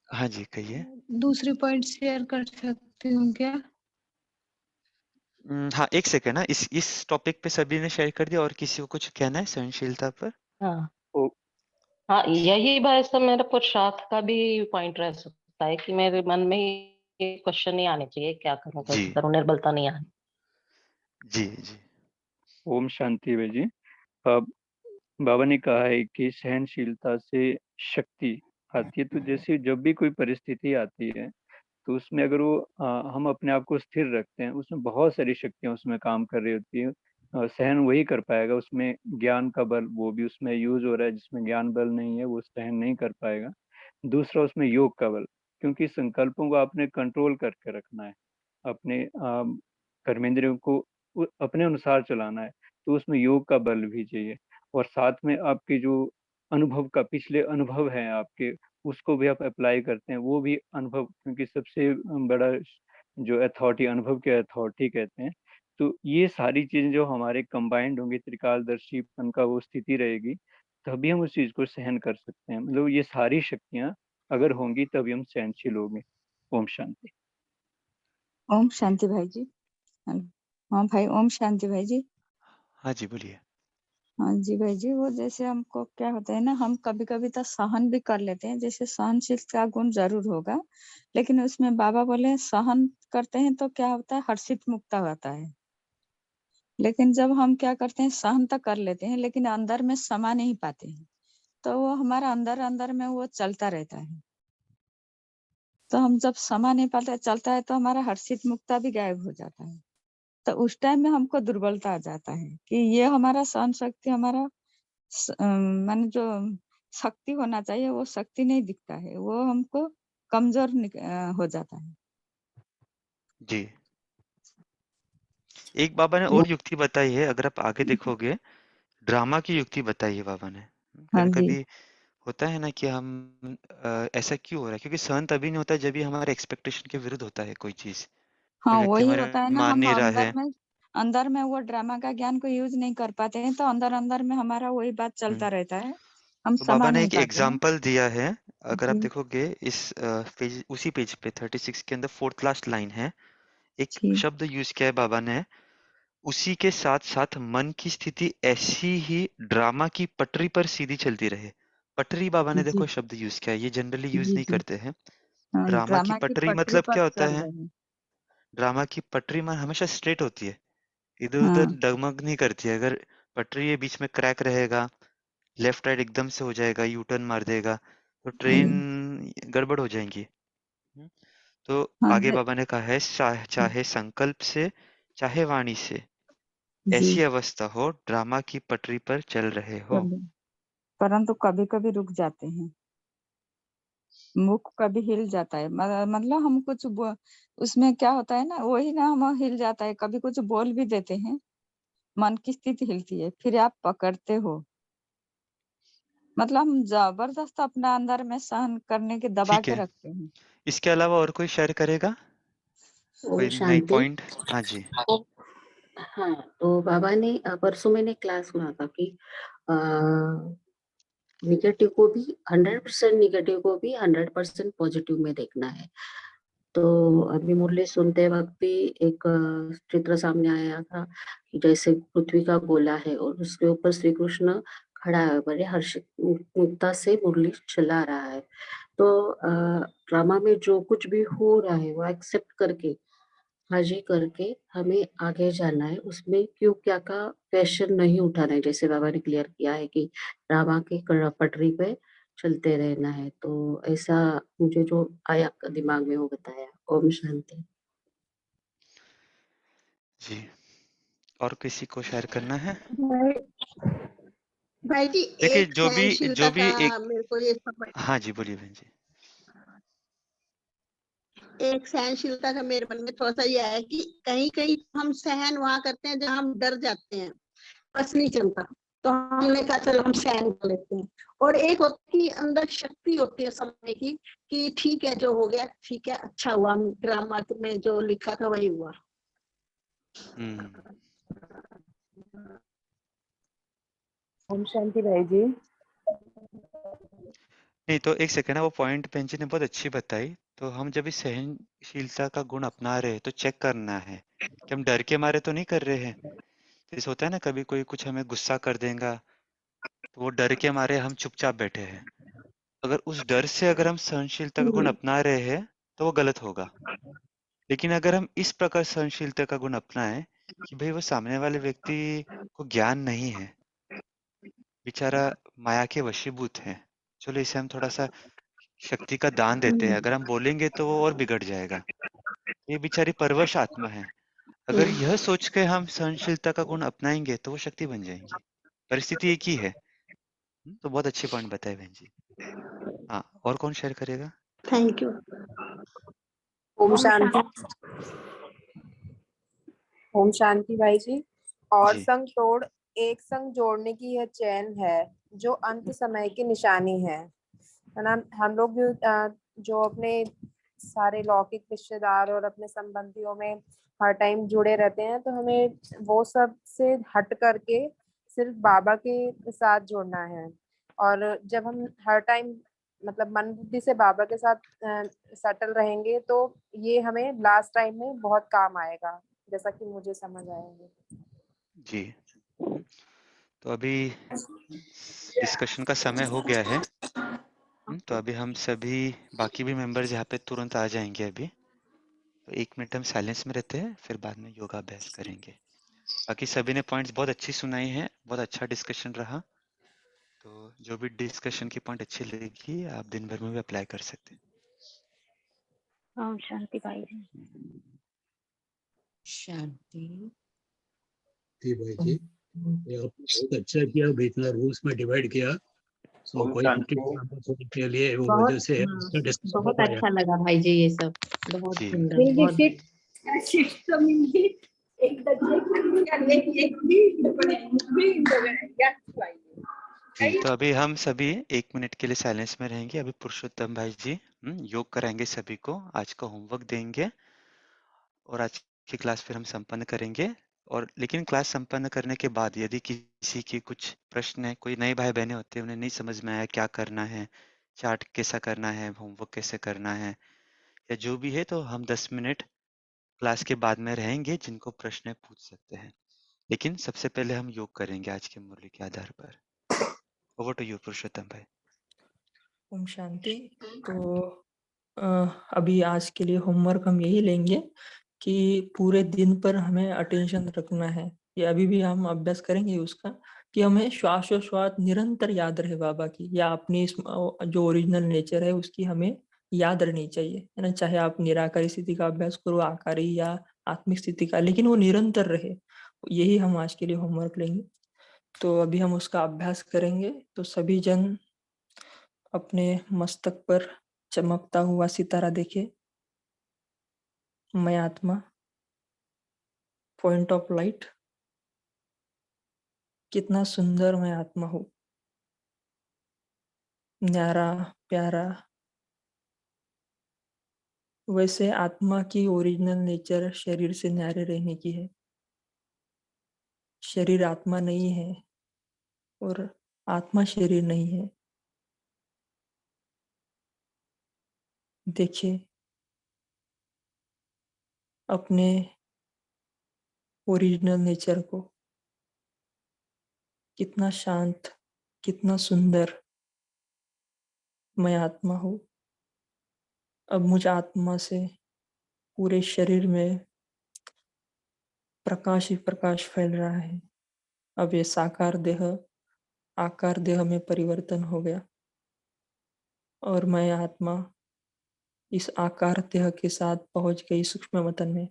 हाँ जी, कहिए।
दूसरी पॉइंट शेयर कर सकती हूँ क्या?
हाँ, एक सेकंड ना, इस टॉपिक पे सभी ने शेयर कर दिया और किसी को कुछ कहना है सहनशीलता पर?
हाँ हाँ, यही भाई सब मेरा पुरुषार्थ का भी पॉइंट रह सकता है कि मेरे मन में ये क्वेश्चन नहीं आने चाहिए, क्या करूँ
जी
कैसे करूँ, निर्बलता नहीं आनी।
जी जी।
ओम शांति भाई जी। अब बाबा ने कहा है कि सहनशीलता से शक्ति आती है। तो जैसे जब भी कोई परिस्थिति आती है तो उसमें अगर वो हम अपने आप को स्थिर रखते हैं, उसमें बहुत सारी शक्तियां उसमें काम कर रही होती है। सहन वही कर पाएगा, उसमें ज्ञान का बल वो भी उसमें यूज हो रहा है, जिसमें ज्ञान बल नहीं है वो सहन नहीं कर पाएगा। दूसरा उसमें योग का बल, क्योंकि संकल्पों को आपने कंट्रोल करके रखना है, अपने कर्मेंद्रियों को अपने अनुसार चलाना है, तो उसमें योग का बल भी चाहिए। और साथ में आपके जो अनुभव का पिछले अनुभव है आपके, उसको भी आप अप्लाई करते हैं, वो भी अनुभव, क्योंकि सबसे बड़ा जो अथॉरिटी अनुभव के अथॉरिटी कहते हैं। तो ये सारी चीजें जो हमारे कंबाइंड होंगी, त्रिकालदर्शीपन का वो स्थिति रहेगी, तभी हम उस चीज को सहन कर सकते हैं। मतलब ये सारी शक्तियां अगर होंगी तभी हम सहनशील होंगे। ओम शांति।
ओम शांति भाई जी। हेलो। हाँ भाई, ओम शांति भाई जी।
हाँ जी, बोलिए।
हाँ जी भाई जी, वो जैसे हमको क्या होता है ना, हम कभी कभी तो सहन भी कर लेते हैं, जैसे सहनशील का गुण जरूर होगा, लेकिन उसमें बाबा बोले सहन करते हैं तो क्या होता है, हर्षित मुक्ता होता है। लेकिन जब हम क्या करते हैं, सहन तो कर लेते हैं लेकिन अंदर में समा नहीं पाते हैं, तो वो हमारा अंदर अंदर में वो चलता रहता है। तो हम जब समा नहीं पाते, चलता है, तो हमारा हर्षित मुक्ता भी गायब हो जाता है। तो उस टाइम में हमको दुर्बलता आ जाता है कि ये हमारा सहन शक्ति, हमारा माने जो शक्ति होना चाहिए वो शक्ति नहीं दिखता है, वो हमको कमजोर हो जाता है।
जी। एक बाबा ने और युक्ति बताई है, अगर आप आगे देखोगे, ड्रामा की युक्ति बताई है बाबा ने।
हाँ जी।
कभी-कभी होता है ना कि हम ऐसा क्यों हो रहा है? क्योंकि सहन तभी नहीं होता जब ये हमारे एक्सपेक्टेशन के विरुद्ध होता है कोई चीज़।
हाँ,
कोई व्यक्ति
वही
हमारे
होता है ना,
मान
हम
नहीं रहा है।
अंदर में वो ड्रामा का ज्ञान को यूज नहीं कर पाते हैं, तो अंदर अंदर में हमारा वही बात चलता रहता है, हम
तो
समा
बाबा ने
नहीं
एक
पाते हैं।
एग्जाम्पल दिया है, अगर आप
जी
देखोगे इस पेज, उसी पेज पे 36 के अंदर 4th लास्ट लाइन है, एक
जी
शब्द यूज किया है बाबा ने, उसी के साथ साथ मन की स्थिति ऐसी ही ड्रामा की पटरी पर सीधी चलती रहे। पटरी बाबा ने
जी
देखो शब्द यूज किया है, ये जनरली यूज
जी
नहीं
जी।
करते हैं।
हाँ,
ड्रामा की
ड्रामा की
पटरी
पटरी
मतलब
पर
क्या होता
चल
है?
रहे हैं।
ड्रामा की पटरी में हमेशा स्ट्रेट होती है, इधर उधर
हाँ
डगमग नहीं करती है। अगर पटरी ये बीच में क्रैक रहेगा, लेफ्ट राइट एकदम से हो जाएगा, यू टर्न मार देगा, तो ट्रेन
जी
गड़बड़ हो जाएंगी। हम्म, तो
हाँ
आगे बाबा ने कहा है, चाहे संकल्प से चाहे वाणी से
जी।
ऐसी अवस्था हो, ड्रामा की पटरी पर चल रहे हो।
परंतु कभी कभी रुक जाते हैं, मुख कभी हिल जाता है, मतलब हम कुछ उसमें क्या होता है ना, वही ना, हम हिल जाता है, कभी कुछ बोल भी देते हैं, मन की स्थिति हिलती है, फिर आप पकड़ते हो, मतलब हम जबरदस्त अपना अंदर में सहन करने के दबा
ठीक
के
है,
रखते हैं।
इसके अलावा और कोई शेयर करेगा?
ओम
कोई नई
शांति।
पॉइंट? हाँ जी।
हाँ, तो बाबा ने परसों मैंने क्लास सुना था कि निगेटिव को भी 100% निगेटिव को भी 100% पॉजिटिव में देखना है। तो अभी मुरली सुनते वक्त भी एक चित्र सामने आया था कि जैसे पृथ्वी का गोला है और उसके ऊपर श्री कृष्ण खड़ा है, बड़े हर्षितता से मुरली चला रहा है। तो ड्रामा में जो कुछ भी हो रहा है वो एक्सेप्ट करके, हाजी करके हमें आगे जाना है, उसमें क्यों क्या का क्वेश्चन नहीं उठाना है। जैसे बाबा ने क्लियर किया है कि ड्रामा की पटरी पे चलते रहना है, तो ऐसा मुझे जो आया दिमाग में वो बताया। ओम शांति।
जी, और किसी को शेयर करना है?
भाई भाई जी,
देखिए,
एक
जो
सहनशीलता
भी
का
एक,
मेरे को ये समझ,
हाँ जी, बोलिए बहन जी।
एक सहनशीलता का मेरे मन में थोड़ा सा ये आया कि कहीं कहीं हम सहन वहां करते हैं जहाँ हम डर जाते हैं, बस नहीं चलता, तो हमने कहा चलो हम सहन कर लेते हैं। और एक होती है अंदर शक्ति होती है समझने की कि ठीक है जो हो गया ठीक है, अच्छा हुआ, ड्रामा में जो लिखा था वही हुआ।
ओम शांति भाई जी।
नहीं तो एक सेकंड है, वो पॉइंट बहन जी ने बहुत अच्छी बताई। तो हम जब इस सहनशीलता का गुण अपना रहे हैं तो चेक करना है कि हम डर के मारे तो नहीं कर रहे हैं। जैसे होता है ना, कभी कोई कुछ हमें गुस्सा कर देगा, तो वो डर के मारे हम चुपचाप बैठे हैं। अगर उस डर से अगर हम सहनशीलता का गुण अपना रहे हैं तो वो गलत होगा। लेकिन अगर हम इस प्रकार सहनशीलता का गुण अपनाएं कि भाई वो सामने वाले व्यक्ति को ज्ञान नहीं है, बेचारा माया के वशीभूत है, चलो इसे हम थोड़ा सा शक्ति का दान देते हैं। अगर हम बोलेंगे तो वो और बिगड़ जाएगा। ये बेचारी परवश आत्मा है। अगर यह सोच के हम सहनशीलता का गुण अपनाएंगे तो वो शक्ति बन जाएंगी। परिस्थिति एक ही है। तो बहुत अच्छे पॉइंट बताए बहन जी। हाँ, और कौन शेयर करेगा?
Thank you.
ओम शांति। ओम शांति भाई जी। और
जी।
संग तोड़ एक संग जोड़ने की यह चैन है जो अंत समय की निशानी है ना। हम लोग जो अपने सारे लौकिक रिश्तेदार और अपने संबंधियों में हर टाइम जुड़े रहते हैं, तो हमें वो सब से हट करके सिर्फ बाबा के साथ जुड़ना है। और जब हम हर टाइम मतलब मन बुद्धि से बाबा के साथ सटल रहेंगे तो ये हमें लास्ट टाइम में बहुत काम आएगा, जैसा कि मुझे समझ आएंगे।
जी। तो अभी डिस्कशन का समय हो गया है। तो अभी हम सभी बाकी भी मेंबर्स यहाँ पे तुरंत आ जाएंगे। अभी तो 1 मिनट हम साइलेंस में रहते हैं, फिर बाद में योगाभ्यास करेंगे। बाकी सभी ने पॉइंट्स बहुत अच्छी सुनाई हैं, बहुत अच्छा डिस्कशन रहा। तो जो भी डिस्कशन की पॉइंट अच्छी लगी आप दिन भर में भी अप्लाई कर सकते हैं।
ओम शांति भाई जी।
शांति। भाई जी, ये आपने बहुत अच्छा किया, इतना रूल्स में डिवाइड किया। सो कोई के लिए वो वजह से
बहुत अच्छा लगा भाई जी, ये सब बहुत
जी।
सुंदर। बहुत
जी, तो अभी हम सभी 1 मिनट के लिए साइलेंस में रहेंगे। अभी पुरुषोत्तम भाई जी योग कराएंगे सभी को, आज का होमवर्क देंगे और आज की क्लास फिर हम संपन्न करेंगे। और लेकिन क्लास संपन्न करने के बाद यदि किसी की कुछ प्रश्न है, कोई नए भाई बहनें होते हैं, उन्हें नहीं समझ में आया क्या करना है, चार्ट कैसा करना है, होमवर्क कैसे करना है या जो भी है, तो हम 10 मिनट क्लास के बाद में रहेंगे जिनको प्रश्न पूछ सकते हैं। लेकिन सबसे पहले हम योग करेंगे आज के मुरली के आधार पर। ओवर टू यू पुरुषोत्तम भाई।
ओम शांति। तो अभी आज के लिए होमवर्क हम यही लेंगे कि पूरे दिन पर हमें अटेंशन रखना है। ये अभी भी हम अभ्यास करेंगे उसका कि हमें श्वासोश्वास निरंतर याद रहे बाबा की, या अपनी जो ओरिजिनल नेचर है उसकी हमें याद रहनी चाहिए, है ना। चाहे आप निराकारी स्थिति का अभ्यास करो, आकारी या आत्मिक स्थिति का, लेकिन वो निरंतर रहे। यही हम आज के लिए होमवर्क लेंगे। तो अभी हम उसका अभ्यास करेंगे। तो सभी जन अपने मस्तक पर चमकता हुआ सितारा देखे। मैं आत्मा, पॉइंट ऑफ लाइट। कितना सुंदर मैं आत्मा हूँ, न्यारा प्यारा। वैसे आत्मा की ओरिजिनल नेचर शरीर से न्यारे रहने की है। शरीर आत्मा नहीं है और आत्मा शरीर नहीं है। देखिए अपने ओरिजिनल नेचर को, कितना शांत, कितना सुंदर मैं आत्मा हूँ। अब मुझ आत्मा से पूरे शरीर में प्रकाश ही प्रकाश फैल रहा है। अब ये साकार देह आकार देह में परिवर्तन हो गया और मैं आत्मा इस आकार देह के साथ पहुंच गई सूक्ष्म वतन में।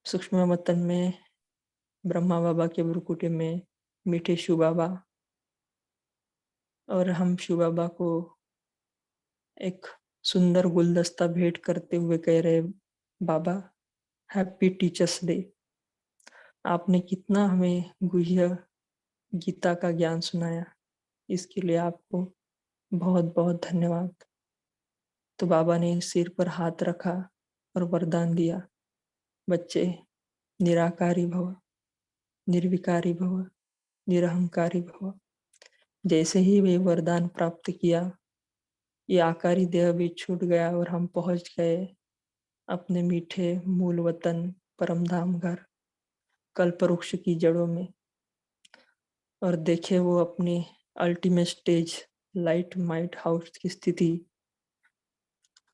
सूक्ष्म वतन में ब्रह्मा बाबा के भ्रुकुटी में मीठे शिव बाबा, और हम शिव बाबा को एक सुंदर गुलदस्ता भेंट करते हुए कह रहे, बाबा हैप्पी टीचर्स डे। आपने कितना हमें गुह्य गीता का ज्ञान सुनाया, इसके लिए आपको बहुत बहुत धन्यवाद। तो बाबा ने सिर पर हाथ रखा और वरदान दिया, बच्चे निराकारी भव, निर्विकारी भव, निरहंकारी भव। जैसे ही वे वरदान प्राप्त किया, ये आकारी देह भी छूट गया और हम पहुंच गए अपने मीठे मूल वतन परम धाम घर, कल्प वृक्ष की जड़ों में। और देखे वो अपनी ultimate stage light might house की स्थिति,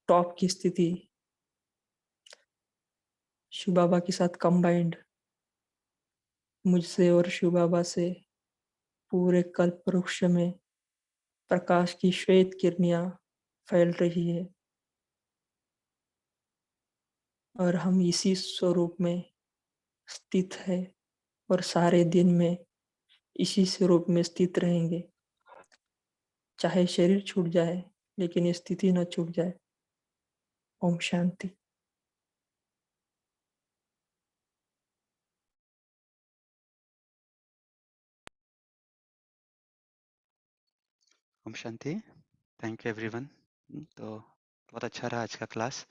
टॉप की स्थिति शिव बाबा के साथ कंबाइंड, मुझसे और शिव बाबा से पूरे कल्प वृक्ष में प्रकाश की श्वेत किरणियां फैल रही है और हम इसी स्वरूप में स्थित है और सारे दिन में इसी स्वरूप में स्थित रहेंगे। चाहे शरीर छूट जाए लेकिन ये स्थिति न छूट जाए। ओम शांति।
ओम शांति। Thank you everyone. तो बहुत अच्छा रहा आज का क्लास।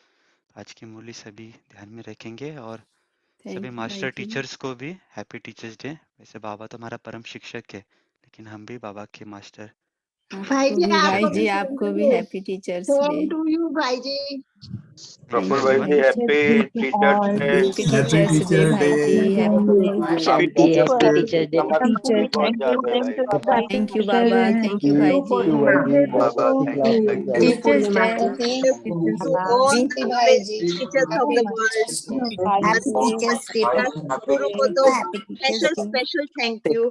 आज की मूल्य सभी ध्यान में रखेंगे और सभी
थैंक यू
मास्टर
भाई जी।
टीचर्स को भी हैप्पी टीचर्स डे। वैसे बाबा तो हमारा परम शिक्षक है, लेकिन हम भी बाबा के मास्टर।
भाई
आपको
जी
भी भाई
आपको
जी,
भी
आपको भी happy teachers day.
Same to you भाई जी।
थैंक यू
प्रफुल्ल भाई जी,
everyone.
Happy teachers day.
Happy teachers day भाई जी। हैप्पी
शांति हैप्पी टीचर डे।
समर्पण बहुत ज्यादा है भाई।
थैंक यू बाबा, थैंक यू भाई जी।
बाबा thank you.
Teachers day
To all the great teachers of the world,
happy teachers day
गुरु को तो
happy teachers day
special thank you.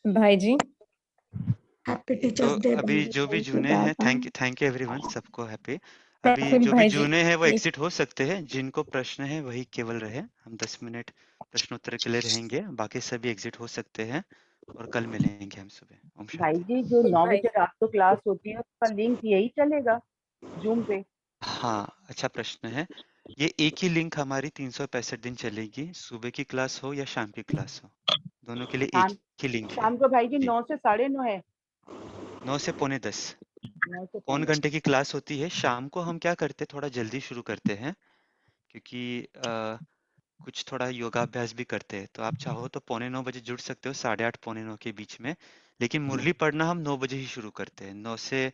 भाई जी।
हैप्पी
तो
टीचर्स डे
अभी जो भी जुने हैं, थैंक यू एवरीवन, सबको हैप्पी। अभी
प्रफुल्ल
जो भी
भाई जी,
जुने हैं वो एग्जिट हो सकते हैं। जिनको प्रश्न है वही केवल रहे। हम 10 मिनट प्रश्नोत्तर के लिए रहेंगे, बाकी सभी एग्जिट हो सकते हैं और कल मिलेंगे हम सुबह। ओम
भाई
शांति।
जी, जो 9 बजे रात को क्लास होती है उसका लिंक यही चलेगा जूम पे?
हाँ, अच्छा प्रश्न है। ये एक ही लिंक हमारी 365 दिन चलेगी, सुबह की क्लास हो या शाम की क्लास हो, दोनों के लिए एक
शाम
ही लिंक है।
शाम को भाई जी
जी,
9 से 9:30 है।
9 से पौने 10
9 से
पौन
9:30।
घंटे की क्लास होती है। शाम को हम क्या करते हैं, थोड़ा जल्दी शुरू करते हैं, क्योंकि कुछ थोड़ा योगाभ्यास भी करते हैं। तो आप चाहो तो 8:45 जुड़ सकते हो, 8:30 पौने 9 के बीच में। लेकिन मुरली पढ़ना हम 9 बजे ही शुरू करते हैं। 9 से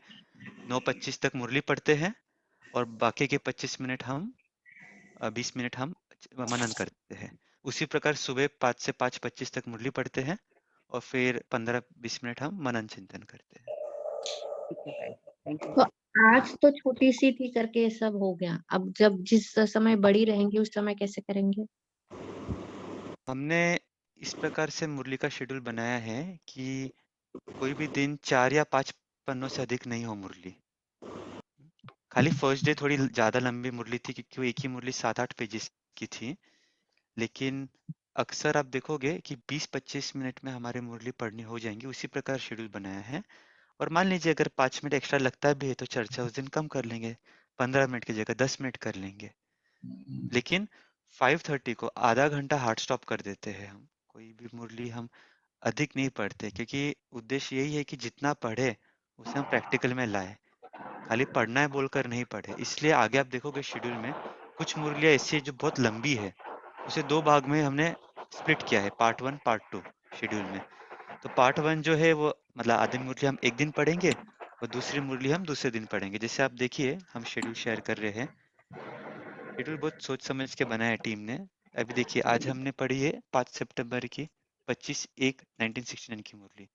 9:25 तक मुरली पढ़ते हैं और बाकी के 25 मिनट हम 20 मिनट हम मनन करते हैं। उसी प्रकार सुबह 5 से 5:25 तक मुरली पढ़ते हैं और फिर 15-20 मिनट हम मनन चिंतन करते हैं।
ठीक है भाई, थैंक यू।
तो आज तो छोटी सी थी करके सब हो गया, अब जब जिस समय बड़ी रहेंगी उस समय कैसे करेंगे?
हमने इस प्रकार से मुरली का शेड्यूल बनाया है कि कोई भी दिन 4 या 5 पन्नों से अधिक नहीं हो मुरली। खाली फर्स्ट डे थोड़ी ज़्यादा लंबी मुरली थी, क्योंकि वो एक ही मुरली 7-8 पेजेस की थी। लेकिन अक्सर आप देखोगे कि 20-25 मिनट में हमारी मुरली पढ़नी हो जाएंगी। उसी प्रकार शेड्यूल बनाया है। और मान लीजिए अगर 5 मिनट एक्स्ट्रा लगता भी है तो चर्चा उस दिन कम कर लेंगे, 15 मिनट की जगह 10 मिनट कर लेंगे। लेकिन 5:30 को आधा घंटा हार्ड स्टॉप कर देते हैं हम। कोई भी मुरली हम अधिक नहीं पढ़ते, क्योंकि उद्देश्य यही है कि जितना पढ़े उसे हम प्रैक्टिकल में लाए। खाली पढ़ना है बोलकर नहीं पढ़े। इसलिए आगे आप देखोगे शेड्यूल में कुछ मुरलियाँ ऐसी है जो बहुत लंबी है, उसे 2 भाग में हमने स्प्लिट किया है, पार्ट 1 पार्ट 2 शेड्यूल में। तो पार्ट 1 जो है वो मतलब आधी मुरली हम एक दिन पढ़ेंगे और दूसरी मुरली हम दूसरे दिन पढ़ेंगे। जैसे आप देखिए हम शेड्यूल शेयर कर रहे हैं। शेड्यूल बहुत सोच समझ के बनाया है टीम ने। अभी देखिए आज हमने पढ़ी है 5 सितंबर की 25/1/1969 की मुरली।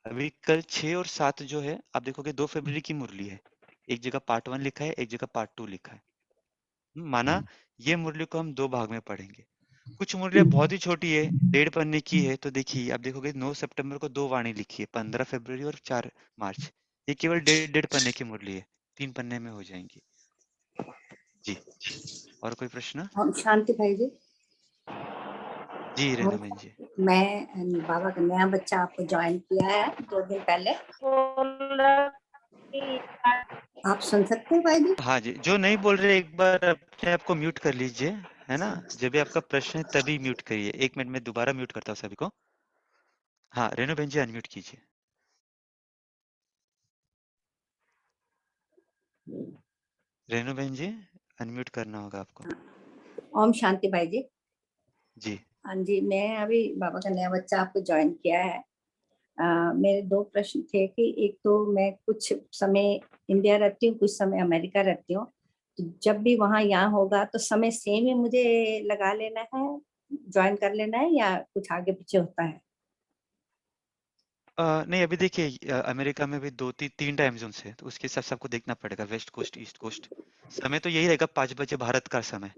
अभी कल 6 और 7 जो है आप देखोगे 2 फरवरी की मुरली है। एक जगह पार्ट 1 लिखा है, एक जगह पार्ट 2 लिखा है। माना ये मुरली को हम 2 भाग में पढ़ेंगे। कुछ मुरलियाँ बहुत ही छोटी है, 1.5 पन्ने की है। तो देखिए आप देखोगे 9 सितंबर को 2 वाणी लिखी है, 15 फरवरी और 4 मार्च। ये केवल 1.5 पन्ने की मुरली है, 3 पन्ने में हो जाएंगी। जी, और कोई प्रश्न?
हम शांति भाई जी।
जी रेणु बहन जी।
मैं बाबा का नया बच्चा आपको ज्वाइन किया है 2 दिन पहले। आप सुन सकते हैं भाई जी?
हाँ जी, जो नहीं बोल रहे एक बार अपने आप को म्यूट कर लीजिए, है ना? जब भी आपका प्रश्न है तभी म्यूट करिए। 1 मिनट में दोबारा म्यूट करता हूँ सभी को। हाँ, रेणु बहन जी अनम्यूट कीजिए। रेणु बहन जी अनम्यूट करना होगा आपको।
ओम शांति भाई जी।
जी।
हाँ जी, मैं अभी बाबा का नया बच्चा आपको ज्वाइन किया है। मेरे 2 प्रश्न थे कि एक तो मैं कुछ समय इंडिया रहती हूँ, कुछ समय अमेरिका रहती हूँ। तो जब भी वहाँ यहाँ होगा तो समय सेम ही मुझे लगा लेना है, ज्वाइन कर लेना है या कुछ आगे पीछे होता है?
नहीं अभी देखिए अमेरिका में भी 2-3 टाइम जोन्स है, तो उसके हिसाब से आपको देखना पड़ेगा। वेस्ट कोस्ट, ईस्ट कोस्ट समय तो यही रहेगा 5 बजे भारत का समय।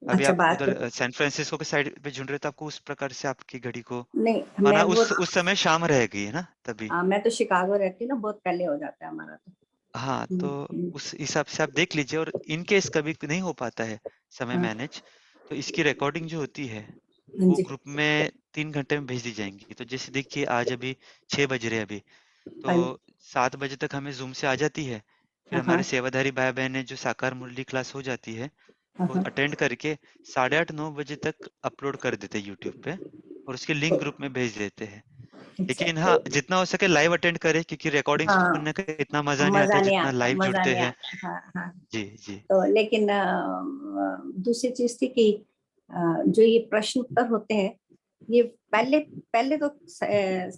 अभी
अच्छा,
आप
बात
उधर सैन फ्रांसिस्को के साइड पे ढूंढ रहे तो आपको उस प्रकार से आपकी घड़ी को
नहीं,
माना
मैं वो
उस समय शाम रहेगी, है ना? तभी
मैं तो शिकागो रहती हूँ ना, बहुत पहले हो जाता है हमारा तो।
हाँ, तो उस हिसाब से आप देख लीजिए, और इन केस कभी नहीं हो पाता है समय
हाँ।
मैनेज, तो इसकी रिकॉर्डिंग जो होती है
हाँ
वो
जी।
ग्रुप में 3 घंटे में भेज दी जाएंगी। तो जैसे देखिए आज अभी 6 बज रहे हैं अभी,
हाँ
तो 7 बजे तक हमें जूम से आ जाती है। फिर
हाँ
हमारे सेवाधारी भाई बहन जो साकार मुरली क्लास हो जाती है वो
हाँ।
अटेंड करके 8:30-9 बजे तक अपलोड कर देते हैं यूट्यूब पे, और उसके लिंक ग्रुप में भेज देते हैं। लेकिन हाँ, जितना हो सके लाइव अटेंड करें, क्योंकि रिकॉर्डिंग
हाँ,
सुनने का इतना मजा नहीं आता
मजा नहीं
जितना
आता,
लाइव
मजा
जुड़ते
नहीं
हैं।
आता। हाँ हाँ।
जी जी।
तो लेकिन दूसरी चीज थी कि जो ये प्रश्न उत्तर होते हैं, ये पहले पहले तो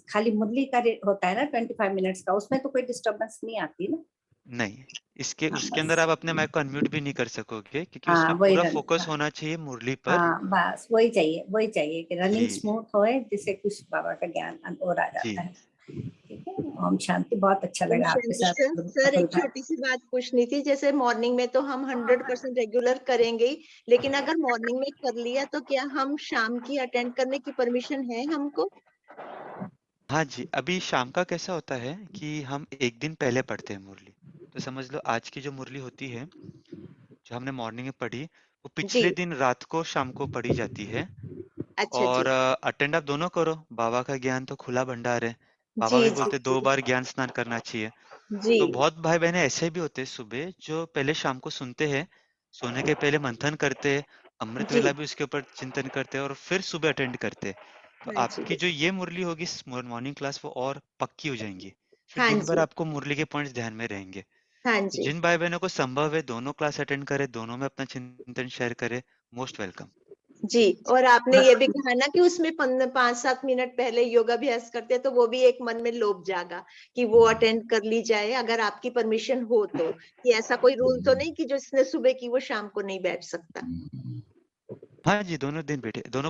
खाली मुरली का होता है ना 25 मिनट्स का, उसमें तो कोई डिस्टरबेंस नहीं आती ना।
नहीं, इसके
हाँ
उसके अंदर
बस।
आप अपने माइक को अनम्यूट भी नहीं कर सकोगे, क्योंकि
हाँ
उसमें
वही
पूरा
रन।
फोकस होना चाहिए मुरली पर।
हाँ बस वही चाहिए कि रनिंग
जी
स्मूथ होए, जिससे कुछ बाबा का ज्ञान और आ
जी।
जाता है। ठीक है, ओम शांति। बहुत अच्छा
ओम
लगा आपके
शांति
साथ।
सर, एक छोटी सी बात पूछनी थी। जैसे मॉर्निंग में तो हम 100% रेगुलर करेंगे ही, लेकिन अगर मॉर्निंग में कर लिया तो क्या हम शाम की अटेंड करने की परमिशन है हमको?
हाँ जी, अभी शाम का कैसा होता है कि हम एक दिन पहले पढ़ते हैं मुरली। तो समझ लो आज की जो मुरली होती है, जो हमने मॉर्निंग में पढ़ी, वो पिछले
जी।
दिन रात को शाम को पढ़ी जाती है।
अच्छा
और
जी।
अटेंड आप दोनों करो, बाबा का ज्ञान तो खुला भंडार है। बाबा
जी
भी
जी
बोलते 2
जी
बार ज्ञान स्नान करना चाहिए।
जी।
तो बहुत भाई बहन ऐसे भी होते हैं सुबह जो पहले शाम को सुनते हैं, सोने के पहले मंथन करते हैं, अमृत
जी।
वेला भी उसके ऊपर चिंतन करते हैं, और फिर सुबह अटेंड करते हैं। तो
हाँ
आपकी
जी।
जो ये मुरली होगी मॉर्निंग क्लास, वो और पक्की हो जाएंगी। फिर
हाँ
दिन भर
जी।
आपको मुरली के पॉइंट्स ध्यान में रहेंगे।
हाँ
तो
जी।
जिन भाई बहनों को संभव है दोनों क्लास अटेंड करें, दोनों में अपना चिंतन शेयर करें, मोस्ट वेलकम।
जी। और आपने ये भी कहा ना कि उसमें 5-7 मिनट पहले योगाभ्यास करते हैं, तो वो भी एक मन में लोभ जागा कि वो अटेंड कर ली जाए, अगर आपकी परमिशन हो तो। कि ऐसा कोई रूल तो नहीं कि जो जिसने सुबह की वो शाम को नहीं बैठ सकता?
हाँ जी, दोनों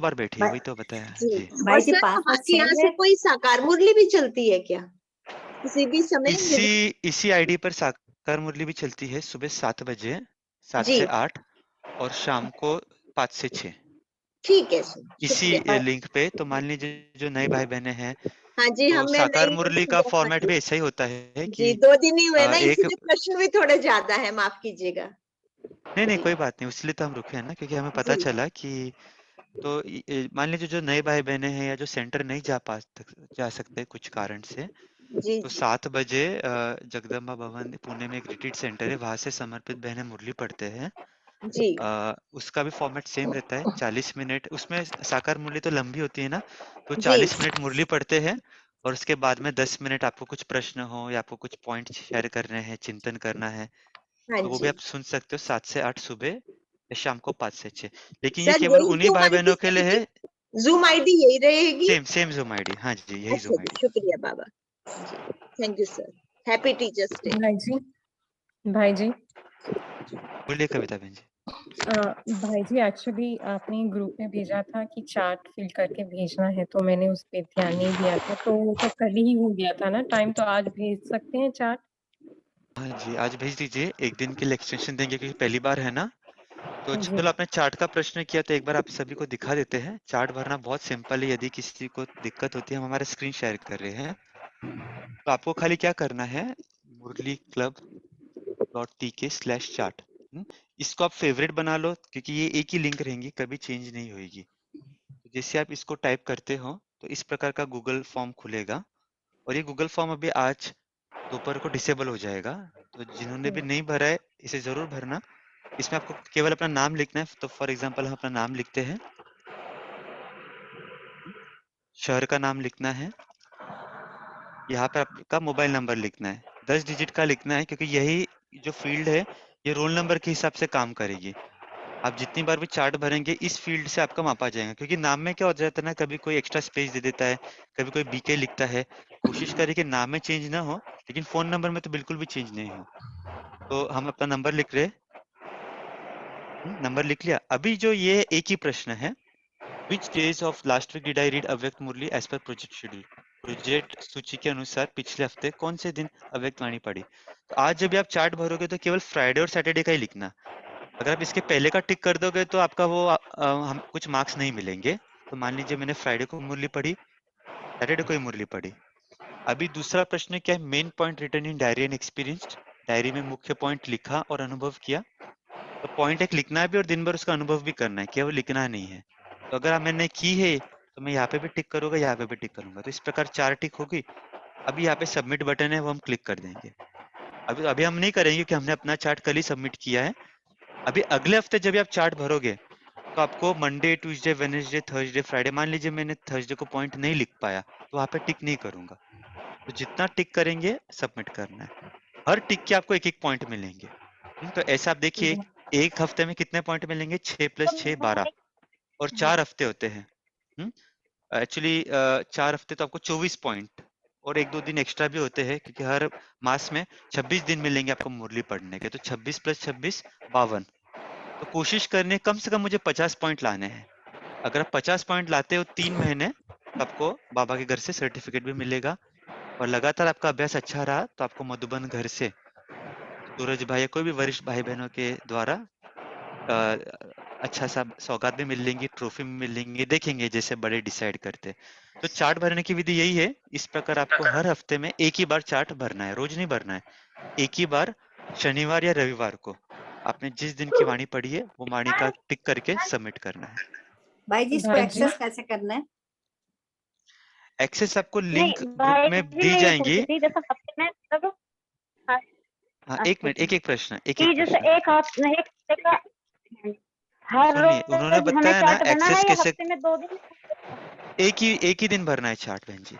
बार बैठिए, वही तो बताया
जी।
जी।
और सर, वहाँ के यहाँ से कोई साकार मुरली भी चलती है क्या किसी भी समय?
इसी आईडी पर साकार मुरली भी चलती है, सुबह 7 बजे, 7
जी।
से 8, और शाम को 5 से 6।
ठीक है सर,
इसी
शुक्रिया।
लिंक पे। तो मान लीजिए जो नए भाई बहने हैं,
हाँ जी,
तो
मैं
साकार
नई
मुरली का
हूँ। हाँ
फॉर्मेट
जी।
भी ऐसा ही होता है
जी,
कि
2 दिन ही हुए ना,
एक
इसलिए प्रश्न भी थोड़े ज्यादा है, माफ कीजिएगा।
नहीं,
जी
कोई बात नहीं, इसलिए तो हम रुके हैं ना, क्योंकि हमें पता
जी
चला कि तो मान लीजिए जो नए भाई बहने हैं या जो सेंटर नहीं जा सकते कुछ कारण से,
जी
तो
जी
7 बजे जगदम्बा भवन पुणे में एक रिट्रीट सेंटर है, वहां से समर्पित बहनें मुरली पढ़ते हैं।
जी
उसका भी फॉर्मेट सेम रहता है, 40 मिनट। उसमें साकार मुरली तो लंबी होती है ना, तो
जी
40 मिनट मुरली पढ़ते हैं, और उसके बाद में 10 मिनट आपको कुछ प्रश्न हो या आपको कुछ पॉइंट शेयर करने हैं, चिंतन करना है,
हाँ
तो वो भी
जी।
आप सुन सकते हो 7 से 8 सुबह, या शाम को 5 से 6। लेकिन ये
सर,
केवल
यही
उन्हीं
जूम
भाई
आईडी
बहनों के लिए
रहेगी?
है।
जूम आईडी यही रहेगी?
सेम जूम आईडी, हाँ जी, यही
अच्छा
जूम
जी,
आईडी।
शुक्रिया बाबा जी। Thank you sir. Happy teachers day.
भाई जी
बोलिए कविता बहन जी।
भाई जी एक्चुअली आपने ग्रुप में भेजा था कि चार्ट फिल करके भेजना है, तो मैंने उस पे ध्यान नहीं दिया था, तो वो तो कल ही हो गया था ना टाइम, तो आज भेज सकते हैं चार्ट?
हाँ जी, आज भेज दीजिए, एक दिन के लिए एक्सटेंशन देंगे, क्योंकि पहली बार है ना। तो
जी
चलो, आपने चार्ट का प्रश्न किया, तो एक बार आप सभी को दिखा देते हैं। चार्ट भरना बहुत सिंपल है, यदि किसी को दिक्कत होती है, हम हमारा स्क्रीन शेयर कर रहे हैं। तो आपको खाली क्या करना है, murlikclub.tk/chart, इसको आप फेवरेट बना लो, क्योंकि ये एक ही लिंक रहेंगी, कभी चेंज नहीं होगी। तो जैसे आप इसको टाइप करते हो, तो इस प्रकार का गूगल फॉर्म खुलेगा, और ये गूगल फॉर्म अभी आज दोपहर को डिसेबल हो जाएगा। तो जिन्होंने भी नहीं भरा है, इसे जरूर भरना। इसमें आपको केवल अपना नाम लिखना है। तो फॉर एग्जांपल हम अपना नाम लिखते हैं, शहर का नाम लिखना है, यहाँ पे आपका मोबाइल नंबर लिखना है, 10 डिजिट का लिखना है, क्योंकि यही जो फील्ड है ये रोल नंबर के हिसाब से काम करेगी। आप जितनी बार भी चार्ट भरेंगे, इस फील्ड से आपका मापा जाएगा, क्योंकि नाम में क्या हो जाता है ना, कभी कोई एक्स्ट्रा स्पेस दे देता है, कभी कोई बीके लिखता है। कोशिश करें कि नाम में चेंज ना हो, लेकिन फोन नंबर में तो बिल्कुल भी चेंज नहीं हो। तो हम अपना नंबर लिख रहे हैं, नंबर लिख लिया। अभी जो ये एक ही प्रश्न है, Which days of last week did I read अव्यक्त मुरली as per project schedule? Project सूची के अनुसार पिछले हफ्ते कौन से दिन अव्यक्त वाणी पढ़ी? तो आज जब भी आप चार्ट भरोगे तो केवल फ्राइडे और सैटरडे का ही लिखना। अगर आप इसके पहले का टिक कर दोगे तो आपका वो हम कुछ मार्क्स नहीं मिलेंगे। तो मान लीजिए मैंने फ्राइडे को मुरली पढ़ी, सैटरडे को ही मुरली पढ़ी। अभी दूसरा प्रश्न क्या है, main point return in diary and experienced. Diary में मुख्य पॉइंट लिखा और अनुभव किया। तो पॉइंट एक लिखना है भी और दिन भर उसका अनुभव भी करना है, केवल लिखना नहीं है। तो अगर मैंने की है तो मैं यहाँ पे भी टिक करूंगा, यहाँ पे भी टिक करूंगा, तो इस प्रकार 4 टिक होगी। अभी यहाँ पे सबमिट बटन है, वो हम क्लिक कर देंगे। अभी हम नहीं करेंगे कि हमने अपना चार्ट कल ही सबमिट किया है। अभी अगले हफ्ते जब आप चार्ट भरोगे तो आपको Monday, Tuesday, Wednesday, Thursday, Friday, मान लीजिए मैंने थर्सडे को पॉइंट नहीं लिख पाया तो वहाँ पे टिक नहीं करूंगा। तो जितना टिक करेंगे सबमिट करना है। हर टिक के आपको एक एक पॉइंट मिलेंगे। तो ऐसा आप देखिए एक हफ्ते में कितने पॉइंट मिलेंगे, 6 + 6 12 और 4 हफ्ते होते हैं। एक्चुअली 4 हफ्ते तो आपको 24 पॉइंट और 1-2 दिन एक्स्ट्रा भी होते हैं, क्योंकि हर मास में 26 दिन मिलेंगे आपको मुरली पढ़ने के। तो 26 + 26 52। तो कोशिश करनी है कम से कम मुझे 50 पॉइंट लाने हैं। अगर आप 50 पॉइंट लाते हो 3 महीने तो आपको बाबा के घर से सर्टिफिकेट भी मिलेगा। और लगातार आपका अभ्यास अच्छा रहा तो आपको मधुबन घर से सूरज भाई या कोई भी वरिष्ठ भाई बहनों के द्वारा अच्छा सा सौगात भी मिलेंगी, ट्रॉफी मिलेंगी, देखेंगे जैसे बड़े डिसाइड करते। तो चार्ट भरने की विधि यही है। इस प्रकार आपको हर हफ्ते में एक ही बार चार्ट भरना है, रोज नहीं भरना है। एक ही बार शनिवार या रविवार को आपने जिस दिन की वाणी पढ़ी है वो वाणी का टिक करके सबमिट करना है।
भाई जी, इसको एक्सेस कैसे करना है?
एक्सेस आपको
नहीं
लिंक ग्रुप
भाई
में
जी,
दी
मैं ये पूछ
जाएंगी।
रही थी जैसे हफ्ते में मतलब
हाँ, एक मिनट, एक एक प्रश्न, एक
कि
एक
जैसे
प्रश्न।
एक हफ्ते का हर
सुनिए, उन्होंने
रोज हमें
बताया ना
चार्ट भरना है
एक्सेस
या
कैसे,
हफ्ते में 2 दिन?
एक ही दिन भरना है चार्ट बहन जी।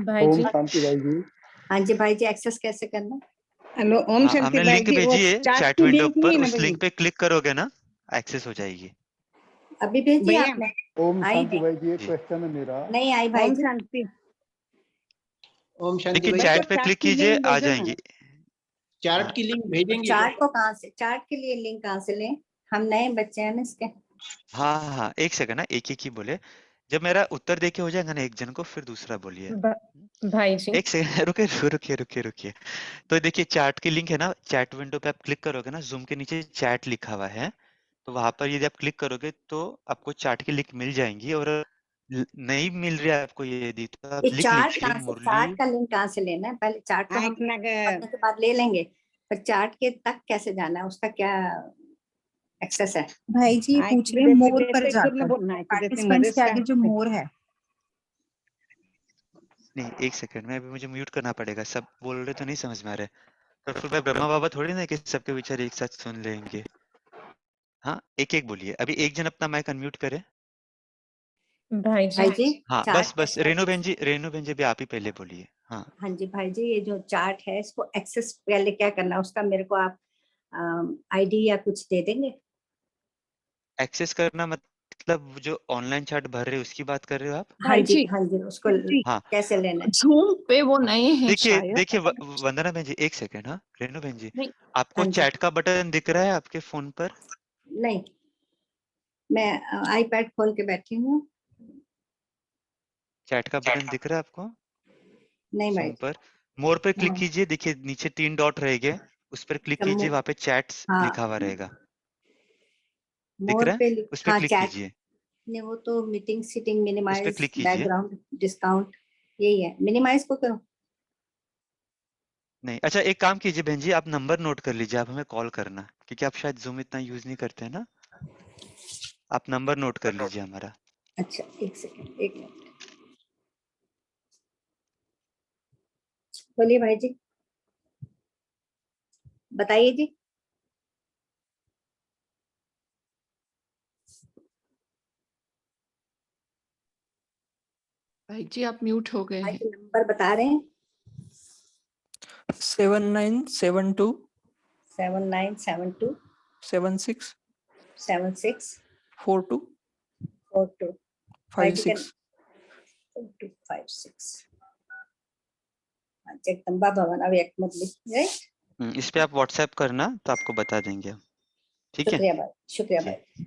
भाई जी
शांति भाई जी।
हाँ जी भाई जी, एक्सेस कैसे करना है?
हेलो ओम
हाँ,
शांति
हमने
भाई
लिंक
जी, वो
भेजी है
चार्ट
चैट
की
विंडो
लिंक
पर,
नहीं है ना
उस
भाई?
लिंक पे क्लिक करोगे ना एक्सेस हो जाएगी।
अभी भेजी
भैया
आपने?
ओम
आई
शांति
नहीं,
भाई जी, एक
जी।
क्वेश्चन है मेरा।
नहीं आई भाई
ओम
जी।
शांति।
ओम शांति
देखिए
भाई,
चैट पे
चार्ट
क्लिक
की
कीजिए,
लिंक
आ
भेजो ना।
जाएंगी।
चार्ट की लिंक भेजेंगे
चार्ट
क्या?
को कहाँ से, चार्ट के लिए लिंक कहाँ से लें? हम नए बच्चे हैं ना इसके।
हाँ हाँ हाँ, एक सेकंड ना, एक ही बोले। जब मेरा उत्तर देके हो जाएगा ना एक जन को, फिर दूसरा बोलिए।
भाई जी
एक सेकंड रुकिए। तो देखिए चार्ट की लिंक है ना, चैट विंडो पे आप क्लिक करोगे ना, जूम के नीचे चैट लिखा हुआ है, तो वहां पर यदि आप क्लिक करोगे तो आपको चार्ट की लिंक मिल जाएंगी। और नहीं मिल रहा है आपको यदि, तो आप
ये
लिख
चार्ट
लीजिए
कहाँ से,
मुरली।
चार्ट का लिंक कहाँ से लेना है? पहले चार्ट तो हम पढ़ने के बाद ले लेंगे, पर चार्ट के तक कैसे जाना है, उसका क्या एक्सेस है?
भाई जी पूछ रहे हैं मोर पर जाकर, पार्टिसिपेंट्स के आगे जो मोर है।
नहीं, एक सेकंड में, अभी मुझे म्यूट करना पड़ेगा, सब बोल रहे तो नहीं समझ में आ रहा है। तो फिर मैं ब्रह्मा बाबा थोड़ी ना कि सबके विचार एक साथ सुन लेंगे। हाँ, एक एक बोलिए। अभी एक जन अपना माइक अनम्यूट करे।
भाई जी
हाँ,
चार्ट
बस रेणु बहन जी भी आप ही पहले बोलिए। हाँ
हाँ जी भाई जी, ये जो चार्ट है इसको एक्सेस पहले क्या करना है, उसका मेरे को आप आईडी या कुछ दे देंगे?
एक्सेस करना मतलब जो ऑनलाइन चार्ट भर रहे हैं उसकी बात कर रहे हो आप?
हाँ जी हाँ जी, उसको
हाँ,
कैसे लेना है?
जूम पे वो नए हैं शायद।
देखिए वंदना बहन जी, एक सेकंड। हाँ रेणु बहन जी,
नहीं,
आपको
हाँ जी।
चैट का बटन दिख रहा है आपके फोन पर?
नहीं, मैं आईपैड खोल के बैठी हूँ।
चैट का बटन दिख रहा है आपको
नहीं भाई
जूम पर? मोर पे क्लिक
हाँ।
कीजिए, देखिए नीचे 3 डॉट रहेंगे, उस पर क्लिक कीजिए, वहां पे चैट्स
हाँ,
लिखा हुआ रहेगा, दिख
मोर
रहा
पे
है? उस पर
हाँ
क्लिक
चैट
कीजिए,
ने, वो तो मीटिंग सीटिंग
उस पर
मिनिमाइज
क्लिक कीजिए।
बैकग्राउंड डिस्काउंट यही है, मिनिमाइज को करूँ?
नहीं, अच्छा एक काम कीजिए बहन जी, आप नंबर नोट कर लीजिए, आप हमें कॉल करना, क्योंकि आप शायद जूम इतना यूज नहीं करते हैं ना, आप नंबर नोट कर लीजिए हमारा।
अच्छा एक सेकंड, एक मिनट बोलिए भाई जी, बताइए जी।
भाई जी आप म्यूट हो गए हैं।
नंबर बता रहे हैं
7972
7972
76
76
42
42
56।
4256 जगदम्बा भवन अव्यक्त मुरली, राइट?
इस पे आप व्हाट्सएप करना तो आपको बता देंगे हम, ठीक है?
शुक्रिया भाई, शुक्रिया
जी।
भाई।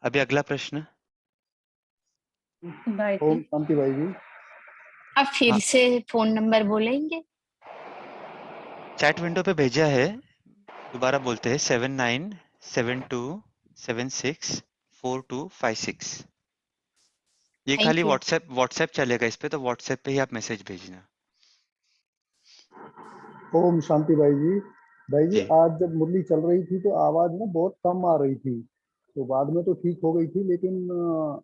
अभी अगला प्रश्न।
भाई
ओम शांति भाई जी।
आप फिर
हाँ।
से फोन नंबर बोलेंगे?
चैट विंडो पे भेजा है, दोबारा बोलते हैं 7972764256। ये
Thank
खाली
you.
व्हाट्सएप चलेगा इस पे, तो व्हाट्सएप पे ही आप मैसेज भेजना।
ओम शांति भाई जी। भाई जी
जी
आज जब मुरली चल रही थी तो आवाज ना बहुत कम आ रही थी, तो बाद में तो ठीक हो गई थी, लेकिन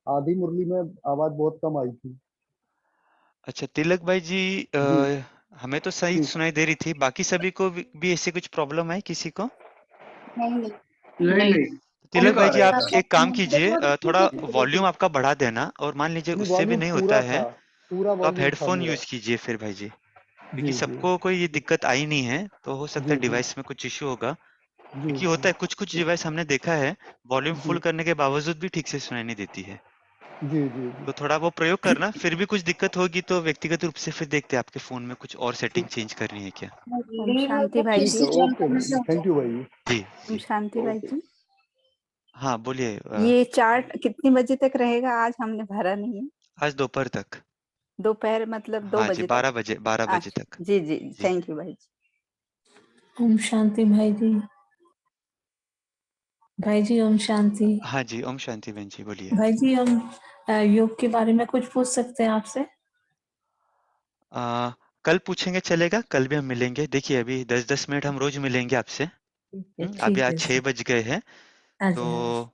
आधी मुरली में आवाज बहुत कम आई थी।
अच्छा तिलक भाई जी,
जी
हमें तो सही
जी।
सुनाई दे रही थी, बाकी सभी को भी ऐसे कुछ प्रॉब्लम है किसी को?
नहीं
नहीं नहीं
तिलक
ठीक आ
भाई जी
रहा
आप
है।
एक काम कीजिए, थोड़ा वॉल्यूम आपका बढ़ा देना, और मान लीजिए
नहीं
उससे भी
वॉल्यूम
नहीं होता
पूरा
है
था, पूरा
तो आप
वॉल्यूम था
हेडफोन
मेरा।
यूज कीजिए फिर भाई जी, क्योंकि
जी जी
सबको कोई ये दिक्कत आई नहीं है, तो हो सकता है
जी जी
डिवाइस में कुछ इश्यू होगा।
जी
क्योंकि होता है कुछ कुछ डिवाइस हमने देखा है वॉल्यूम
जी
फुल करने के बावजूद भी ठीक से सुनाई नहीं देती है।
जी जी
तो थोड़ा वो प्रयोग करना, फिर भी कुछ दिक्कत होगी तो व्यक्तिगत रूप से फिर देखते हैं आपके फोन में कुछ और सेटिंग चेंज करनी है क्या।
ओम शांति भाई
ठीक
जी।
है। ओके भाई जी, थैंक यू भाई जी।
जी
ओम
जी
शांति भाई जी।
हाँ बोलिए।
ये चार्ट कितनी बजे तक रहेगा? आज हमने भरा नहीं है।
आज दोपहर तक।
दोपहर मतलब 2
हाँ जी
बजे तक।
12 बजे
अच्छा
तक।
जी जी
जी
थैंक यू भाई जी।
ओम शांति भाई जी। भाई जी ओम शांति।
हाँ जी ओम शांति बहन जी बोलिए।
भाई जी हम योग के बारे में कुछ पूछ सकते हैं आपसे?
कल पूछेंगे चलेगा, कल भी हम मिलेंगे। देखिए अभी 10-10 मिनट हम रोज मिलेंगे आपसे। अभी
ठीक
आज
है
6
सर।
बज गए हैं,
हाँ
तो
जी हाँ जी।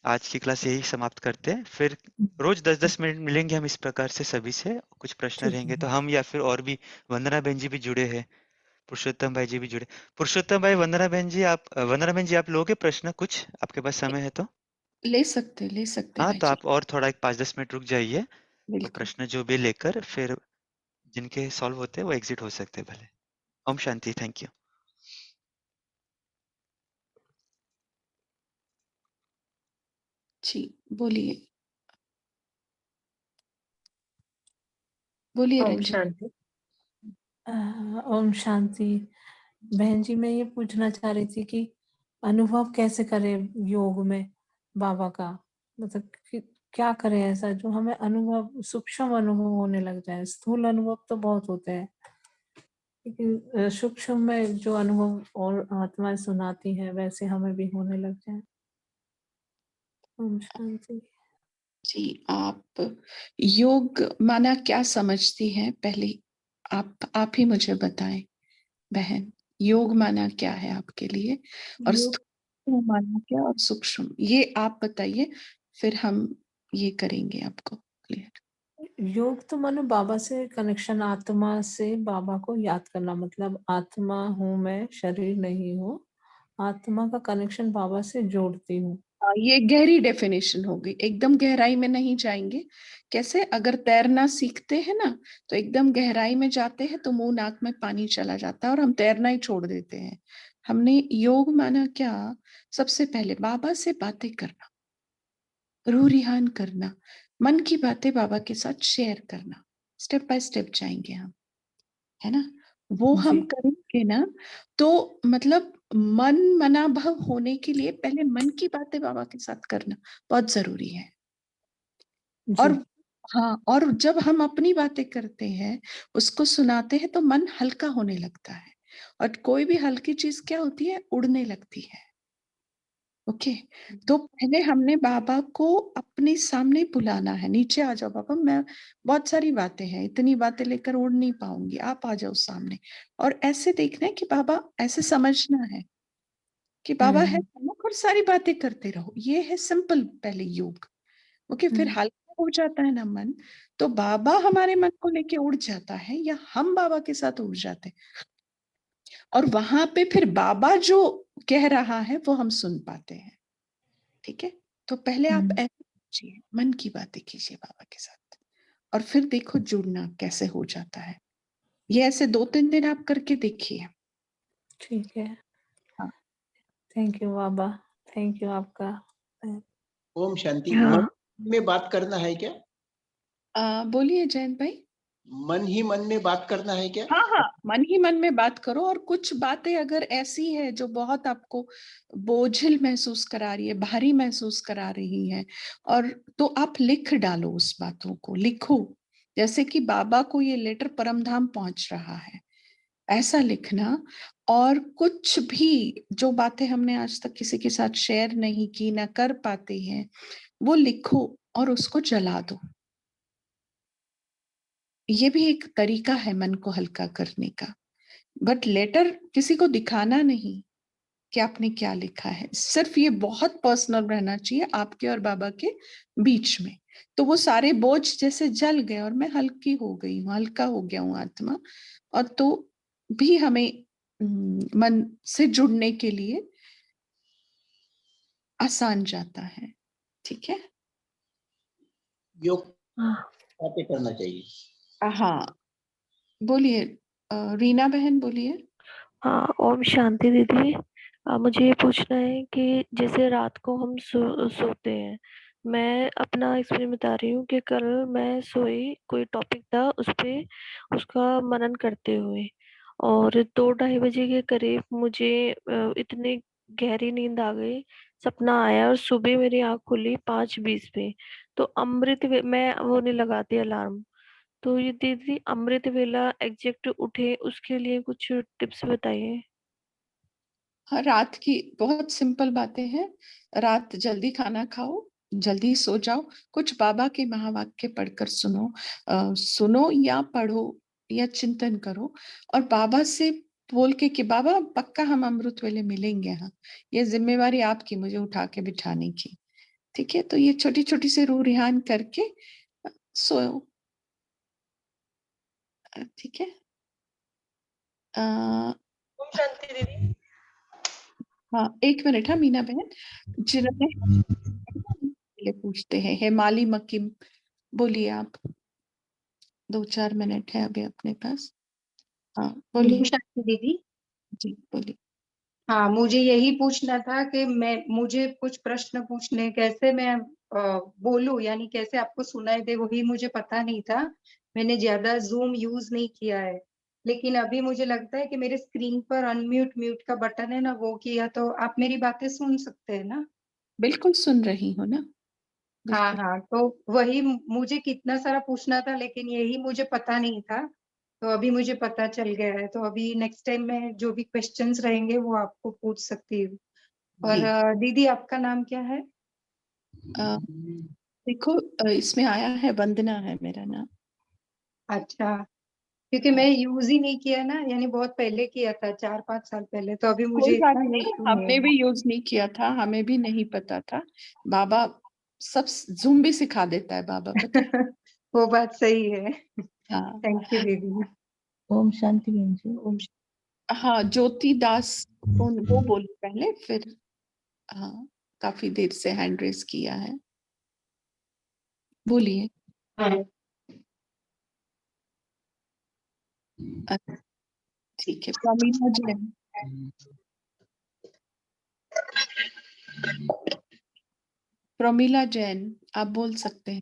आज की क्लास यही समाप्त करते हैं। फिर रोज 10-10 मिनट मिलेंगे हम इस प्रकार से सभी से। कुछ प्रश्न
ठीक
रहेंगे
है।
तो हम या फिर और भी, वंदना बहन जी भी जुड़े हैं, पुरुषोत्तम भाई जी भी जुड़े। पुरुषोत्तम भाई, वंदना बहन जी आप लोगे प्रश्न कुछ, आपके पास समय है तो?
ले सकते
हाँ
भाई
तो
जी।
आप और थोड़ा एक 5-10 मिनट रुक जाइए, तो
बिल्कुल।
प्रश्न जो भी लेकर फिर जिनके सॉल्व होते हैं वो एग्जिट हो सकते हैं भले। ओम शांति, थैंक यू।
जी बोलिए, बोलिए
ओम
रंजन।
शांति। ओम शांति। बहन जी मैं ये पूछना चाह रही थी कि अनुभव कैसे करें योग में बाबा का, मतलब कि क्या करें ऐसा जो हमें अनुभव, सूक्ष्म अनुभव होने लग जाए। स्थूल अनुभव तो बहुत होते हैं, लेकिन सूक्ष्म में जो अनुभव और आत्माएं सुनाती हैं वैसे हमें भी होने लग जाए। ओम शांति।
जी आप योग माना क्या समझती हैं? पहले आप ही मुझे बताएं बहन, योग माना क्या है आपके लिए, और
योग
स्थूल माना क्या और सूक्ष्म, ये आप बताइए, फिर हम ये करेंगे आपको क्लियर।
योग तो मानो बाबा से कनेक्शन, आत्मा से बाबा को याद करना, मतलब आत्मा हूँ मैं, शरीर नहीं हूँ। आत्मा का कनेक्शन बाबा से जोड़ती हूँ।
ये गहरी डेफिनेशन होगी, एकदम गहराई में नहीं जाएंगे। कैसे? अगर तैरना सीखते हैं ना, तो एकदम गहराई में जाते हैं तो मुंह नाक में पानी चला जाता है और हम तैरना ही छोड़ देते हैं। हमने योग माना क्या? सबसे पहले बाबा से बातें करना, रूह रिहान करना, मन की बातें बाबा के साथ शेयर करना। स्टेप बाय स्टेप जाएंगे हम, है ना? वो हम
जी
करेंगे ना, तो मतलब मन मना भव होने के लिए पहले मन की बातें बाबा के साथ करना बहुत जरूरी है। और
जी
हाँ, और जब हम अपनी बातें करते हैं, उसको सुनाते हैं, तो मन हल्का होने लगता है। और कोई भी हल्की चीज क्या होती है? उड़ने लगती है। ओके, तो पहले हमने बाबा को अपने सामने बुलाना है, नीचे आ जाओ बाबा, मैं बहुत सारी बातें हैं, इतनी बातें लेकर उड़ नहीं पाऊंगी, आप आ जाओ सामने। और ऐसे देखना है कि बाबा, ऐसे समझना है कि बाबा है प्रमुख और सारी बातें करते रहो। ये है सिंपल पहले योग। ओके, फिर हल्का हो जाता है ना मन, तो बाबा हमारे मन को लेके उड़ जाता है या हम बाबा के साथ उड़ जाते हैं, और वहां पे फिर बाबा जो कह रहा है वो हम सुन पाते हैं। ठीक है, तो पहले आप ऐसे कीजिए, मन की बातें कीजिए बाबा के साथ, और फिर देखो जुड़ना कैसे हो जाता है। ये ऐसे 2-3 दिन आप करके देखिए।
ठीक है।
हाँ
थैंक यू बाबा, थैंक यू आपका।
ओम शांति।
हाँ।
मन में बात करना है क्या?
बोलिए जयंत भाई।
मन ही मन में बात करना है क्या?
हाँ हाँ, मन ही मन में बात करो, और कुछ बातें अगर ऐसी है जो बहुत आपको बोझिल महसूस करा रही है, भारी महसूस करा रही है, और तो आप लिख डालो उस बातों को, लिखो। जैसे कि बाबा को ये लेटर परमधाम पहुंच रहा है, ऐसा लिखना। और कुछ भी जो बातें हमने आज तक किसी के साथ शेयर नहीं की, ना कर पाते हैं, वो लिखो और उसको जला दो। ये भी एक तरीका है मन को हल्का करने का। बट लेटर किसी को दिखाना नहीं कि आपने क्या लिखा है, सिर्फ ये बहुत पर्सनल रहना चाहिए आपके और बाबा के बीच में। तो वो सारे बोझ जैसे जल गए और मैं हल्की हो गई हूँ, हल्का हो गया हूँ आत्मा, और तो भी हमें मन से जुड़ने के लिए आसान जाता है। ठीक है,
योग बातें करना चाहिए।
हाँ बोलिए रीना बहन बोलिए।
हाँ, ओम शांति दीदी। मुझे ये पूछना है कि जैसे रात को हम सोते हैं, मैं अपना एक्सपीरियंस बता रही हूँ कि कल मैं सोई, कोई टॉपिक था उस पे, उसका मनन करते हुए, और 2-2:30 बजे के करीब मुझे इतनी गहरी नींद आ गई, सपना आया, और सुबह मेरी आँख खुली 5:20 पे। तो मैं वो नहीं लगाती अलार्म, तो ये दीदी अमृत वेला एग्जैक्ट उठे उसके लिए कुछ टिप्स बताइए।
हाँ, रात की बहुत सिंपल बातें हैं। रात जल्दी खाना खाओ, जल्दी सो जाओ, कुछ बाबा के महावाक्य पढ़कर सुनो या पढ़ो या चिंतन करो, और बाबा से बोल के कि बाबा पक्का हम अमृत वेले मिलेंगे। हाँ, ये जिम्मेवारी आपकी, मुझे उठा के बिठाने की। ठीक है, तो ये छोटी छोटी से रूह रिहान करके सोओ। ठीक है।
शांति दीदी।
हाँ, 1 मिनट। हाँ मीना बहन, जिन्होंने पूछते हैं हेमाली मकिम, बोलिए आप। 2-4 मिनट है अभी अपने पास। हाँ बोलिए।
शांति दीदी।
जी बोलिए।
हाँ, मुझे यही पूछना था कि मुझे कुछ प्रश्न पूछने, कैसे मैं बोलूं, यानी कैसे आपको सुनाई दे, वही मुझे पता नहीं था। मैंने ज्यादा जूम यूज नहीं किया है, लेकिन अभी मुझे लगता है कि मेरे स्क्रीन पर अनम्यूट म्यूट का बटन है ना, वो किया तो आप मेरी बातें सुन सकते हैं ना?
बिल्कुल सुन रही हो ना।
हाँ हाँ, तो वही मुझे कितना सारा पूछना था, लेकिन यही मुझे पता नहीं था, तो अभी मुझे पता चल गया है। तो अभी नेक्स्ट टाइम में जो भी क्वेश्चंस रहेंगे वो आपको पूछ सकती हूँ। और दीदी आपका नाम क्या है?
देखो इसमें आया है वंदना है मेरा नाम।
अच्छा, क्योंकि मैं यूज ही नहीं किया ना, यानी बहुत पहले किया था, 4-5 साल पहले, तो अभी मुझे
कोई बात
इतना
नहीं,
यूज नहीं
हमने
है।
भी यूज नहीं किया था, हमें भी नहीं पता था। बाबा सब जूम भी सिखा देता है बाबा, पता है।
वो बात सही है।
हाँ,
थैंक यू दीदी।
ओम शांति बहन जी। ओम
हाँ ज्योति दास वो बोली पहले, फिर हाँ काफी देर से हैंड रेस किया है, बोलिए। ठीक है, प्रमीला जैन। प्रमीला जैन आप बोल सकते हैं।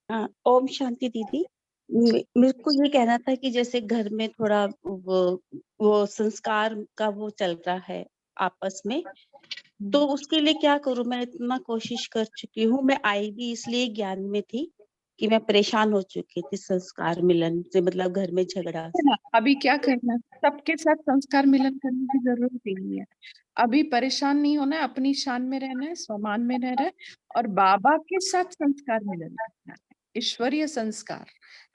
हाँ, ओम शांति दीदी। मेरे को ये कहना था कि जैसे घर में थोड़ा वो संस्कार का वो चल रहा है आपस में, तो उसके लिए क्या करूं? मैं इतना कोशिश कर चुकी हूँ, मैं आई भी इसलिए ज्ञान में थी कि मैं परेशान हो चुकी थी संस्कार मिलन से, मतलब घर में झगड़ा से।
ना अभी क्या करना, सबके साथ संस्कार मिलन करने की जरूरत ही नहीं है। अभी परेशान नहीं होना है, अपनी शान में रहना है, स्वमान में रहना है, और बाबा के साथ संस्कार मिलन करना है। ईश्वरीय संस्कार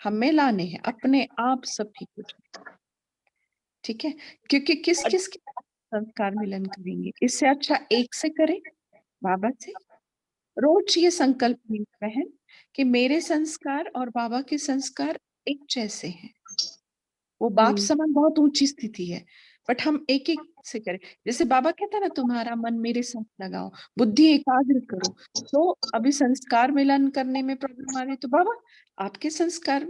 हमें लाने हैं, अपने आप सब ठीक हो जाए। ठीक है, क्योंकि किस किस के साथ संस्कार मिलन करेंगे, इससे अच्छा एक से करें, बाबा से। रोज ये संकल्प लीजिए बहन कि मेरे संस्कार और बाबा के संस्कार एक जैसे हैं। वो बाप समान बहुत ऊंची स्थिति है, बट हम एक एक से करें। जैसे बाबा कहता है ना, तुम्हारा मन मेरे साथ लगाओ, बुद्धि एकाग्र करो। तो अभी संस्कार मिलन करने में प्रॉब्लम आ रही, तो बाबा आपके संस्कार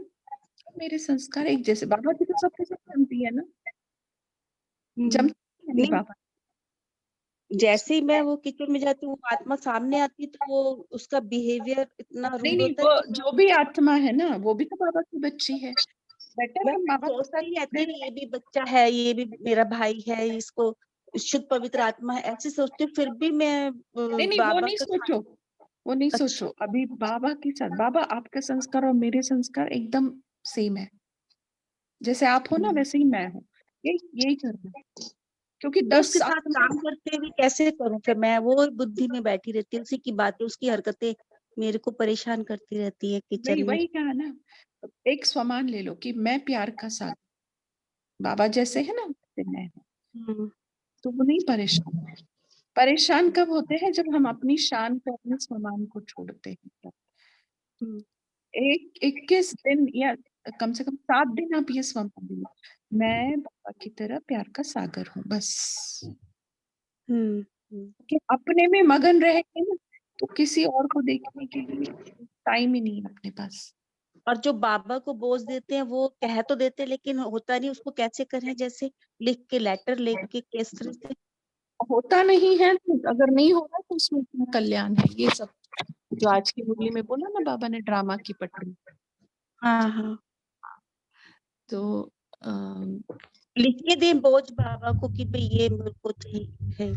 मेरे संस्कार एक जैसे, बाबा की तो सबके साथ जमती है ना, जमती है नहीं बाबा।
जैसे ही मैं वो किचन में जाती हूँ, वो आत्मा सामने आती है, तो वो उसका बिहेवियर इतना
नहीं
रूड
नहीं,
होता है
वो
कि
जो भी आत्मा है ना, वो भी तो बाबा की बच्ची है। बेटर
मैं
हम बाबा के साथ
सोचती रहती
जुड़े
हूँ ये भी बच्चा है, ये भी मेरा भाई है, इसको शुद्ध पवित्र आत्मा है, ऐसे सोचती हूँ, फिर भी मैं
नहीं नहीं, वो
बाबा
नहीं
का
सोचो, वो नहीं सोचो। अभी बाबा के साथ, बाबा आपका संस्कार और मेरे संस्कार एकदम सेम है, जैसे आप हो ना वैसे ही मैं हूँ, यही करना। क्योंकि
तो
10
उसके साथ
आत्मा,
काम करते हुए कैसे करूं? फिर मैं वो बुद्धि में बैठी रहती हूँ, उसी की बातें, उसकी हरकतें मेरे को परेशान करती रहती है
नहीं
किचन में।
वही कहा ना, एक स्वमान ले लो कि मैं प्यार का सागर, बाबा जैसे है ना वैसे मैं हूँ। तो वो नहीं परेशान है। परेशान कब होते हैं जब हम अपनी शान को, अपने स्वमान को छोड़ते हैं तब। 21 दिन या कम से कम 7 दिन आप ये स्वमान लीजिए, मैं बाबा की तरह प्यार का सागर हूँ, बस। कि अपने में मगन रहेंगे ना तो किसी और को देखने के लिए टाइम ही नहीं है अपने पास।
और जो बाबा को बोझ देते हैं वो कह तो देते हैं लेकिन होता नहीं, उसको कैसे करें? जैसे लिख के, लेटर लिख के, किस तरह से?
होता नहीं है तो अगर नहीं हो रहा तो उसमें इतना कल्याण है। ये सब जो आज की मुरली में बोला ना बाबा ने, ड्रामा की पटरी।
हाँ हाँ,
तो
लिख के दें बोझ बाबा को कि भाई ये मेरे को ठीक है।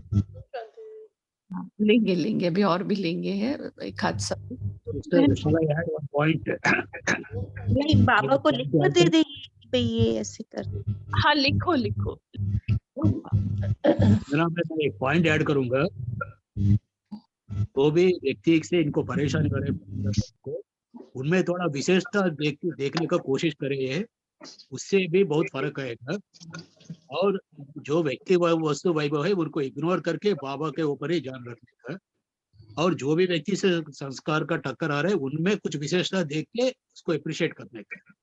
लेंगे लेंगे अभी और भी लेंगे है एक हाथ सब।
पॉइंट
नहीं, बाबा को लिख कर दे देंगे कि भाई ये ऐसे कर।
हाँ लिखो लिखो।
मैं एक पॉइंट ऐड करूंगा। वो भी व्यक्ति से इनको परेशान करे, उनमें थोड़ा विशेषता देखने का कोशिश करे, उससे भी बहुत फर्क आएगा। और जो व्यक्ति वस्तु वैभव है उनको इग्नोर करके बाबा के ऊपर ही ध्यान रखने का, और जो भी व्यक्ति से संस्कार का टक्कर आ रहा है उनमें कुछ विशेषता देख के उसको अप्रिशिएट करने का।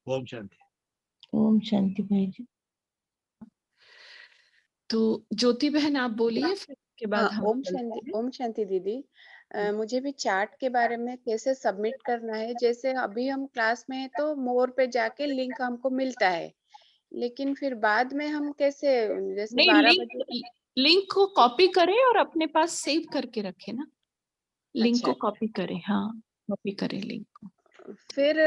ओम शांति।
ओम शांति भाई जी।
तो ज्योति बहन आप बोलिए, फिर के बाद हम
ओम शांति दीदी। मुझे भी चार्ट के बारे में कैसे सबमिट करना है। जैसे अभी हम क्लास में है तो मोर पे जाके लिंक हमको मिलता है, लेकिन फिर बाद में हम कैसे, जैसे 12 बजे
लिंक को कॉपी करें और अपने पास सेव करके रखें ना। लिंक
अच्छा,
को कॉपी करें, हाँ कॉपी करें लिंक को।
फिर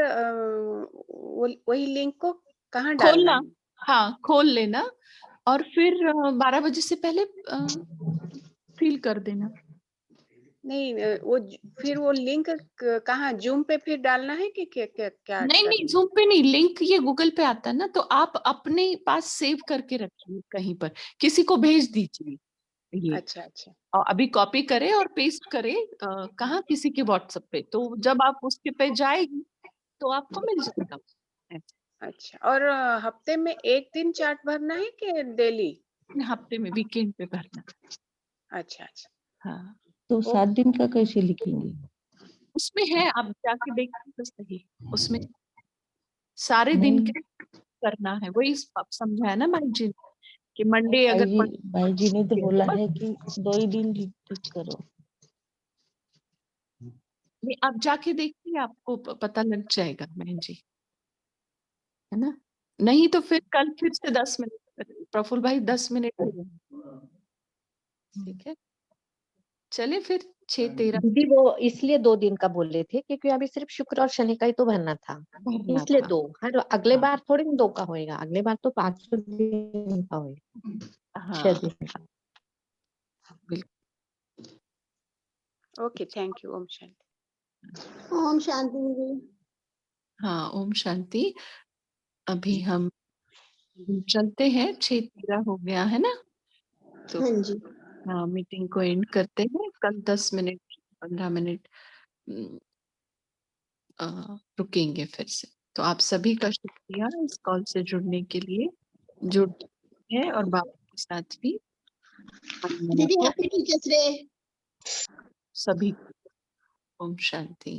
वही लिंक को कहाँ डालना
खोलना,
है?
हाँ खोल लेना और फिर 12 बजे से पहले फिल कर देना।
नहीं फिर वो लिंक कहाँ, जूम पे फिर डालना है कि क्या
नहीं जूम पे नहीं, लिंक ये गूगल पे आता है ना, तो आप अपने पास सेव करके रखिए कहीं पर, किसी को भेज दीजिए ये।
अच्छा
और अभी कॉपी करें और पेस्ट करें कहाँ, किसी के व्हाट्सएप पे, तो जब आप उसके पे जाएगी तो आपको मिल जाएगा।
अच्छा। और हफ्ते में एक दिन चार्ट भरना है कि डेली?
हफ्ते में वीकेंड पे भरना।
अच्छा।
हाँ
तो 7 दिन का कैसे लिखेंगे?
उसमें है, आप जाके देखिए तो सही, उसमें सारे दिन के करना है। वही आप समझाया ना भाई जी कि मंडे अगर
भाई जी ने तो बोला है कि 2 ही दिन लिख करो।
आप जाके देखिए, आपको पता लग जाएगा बहन जी, है ना। नहीं तो फिर कल फिर से 10 मिनट, प्रफुल्ल भाई 10 मिनट, ठीक है। चले फिर 6-13
दीदी वो इसलिए 2 दिन का बोल रहे थे क्योंकि अभी सिर्फ शुक्र और शनि का ही तो भरना था, इसलिए 2। हर अगले बार थोड़ी 2 का होएगा, अगले बार तो 5 दिन का होएगा, 6 दिन का।
Okay, thank you. ओम शांति।
ओम शांति दीदी।
हाँ ओम शांति। अभी हम चलते हैं, 6:13 हो गया है ना, तो
हाँ जी।
हाँ मीटिंग को एंड करते हैं। कल 10 मिनट 15 मिनट रुकेंगे फिर से। तो आप सभी का शुक्रिया इस कॉल से जुड़ने के लिए, जुड़ है और बाबा के साथ भी
दीदी हैप्पी टीचर्स डे
सभी। ओम शांति।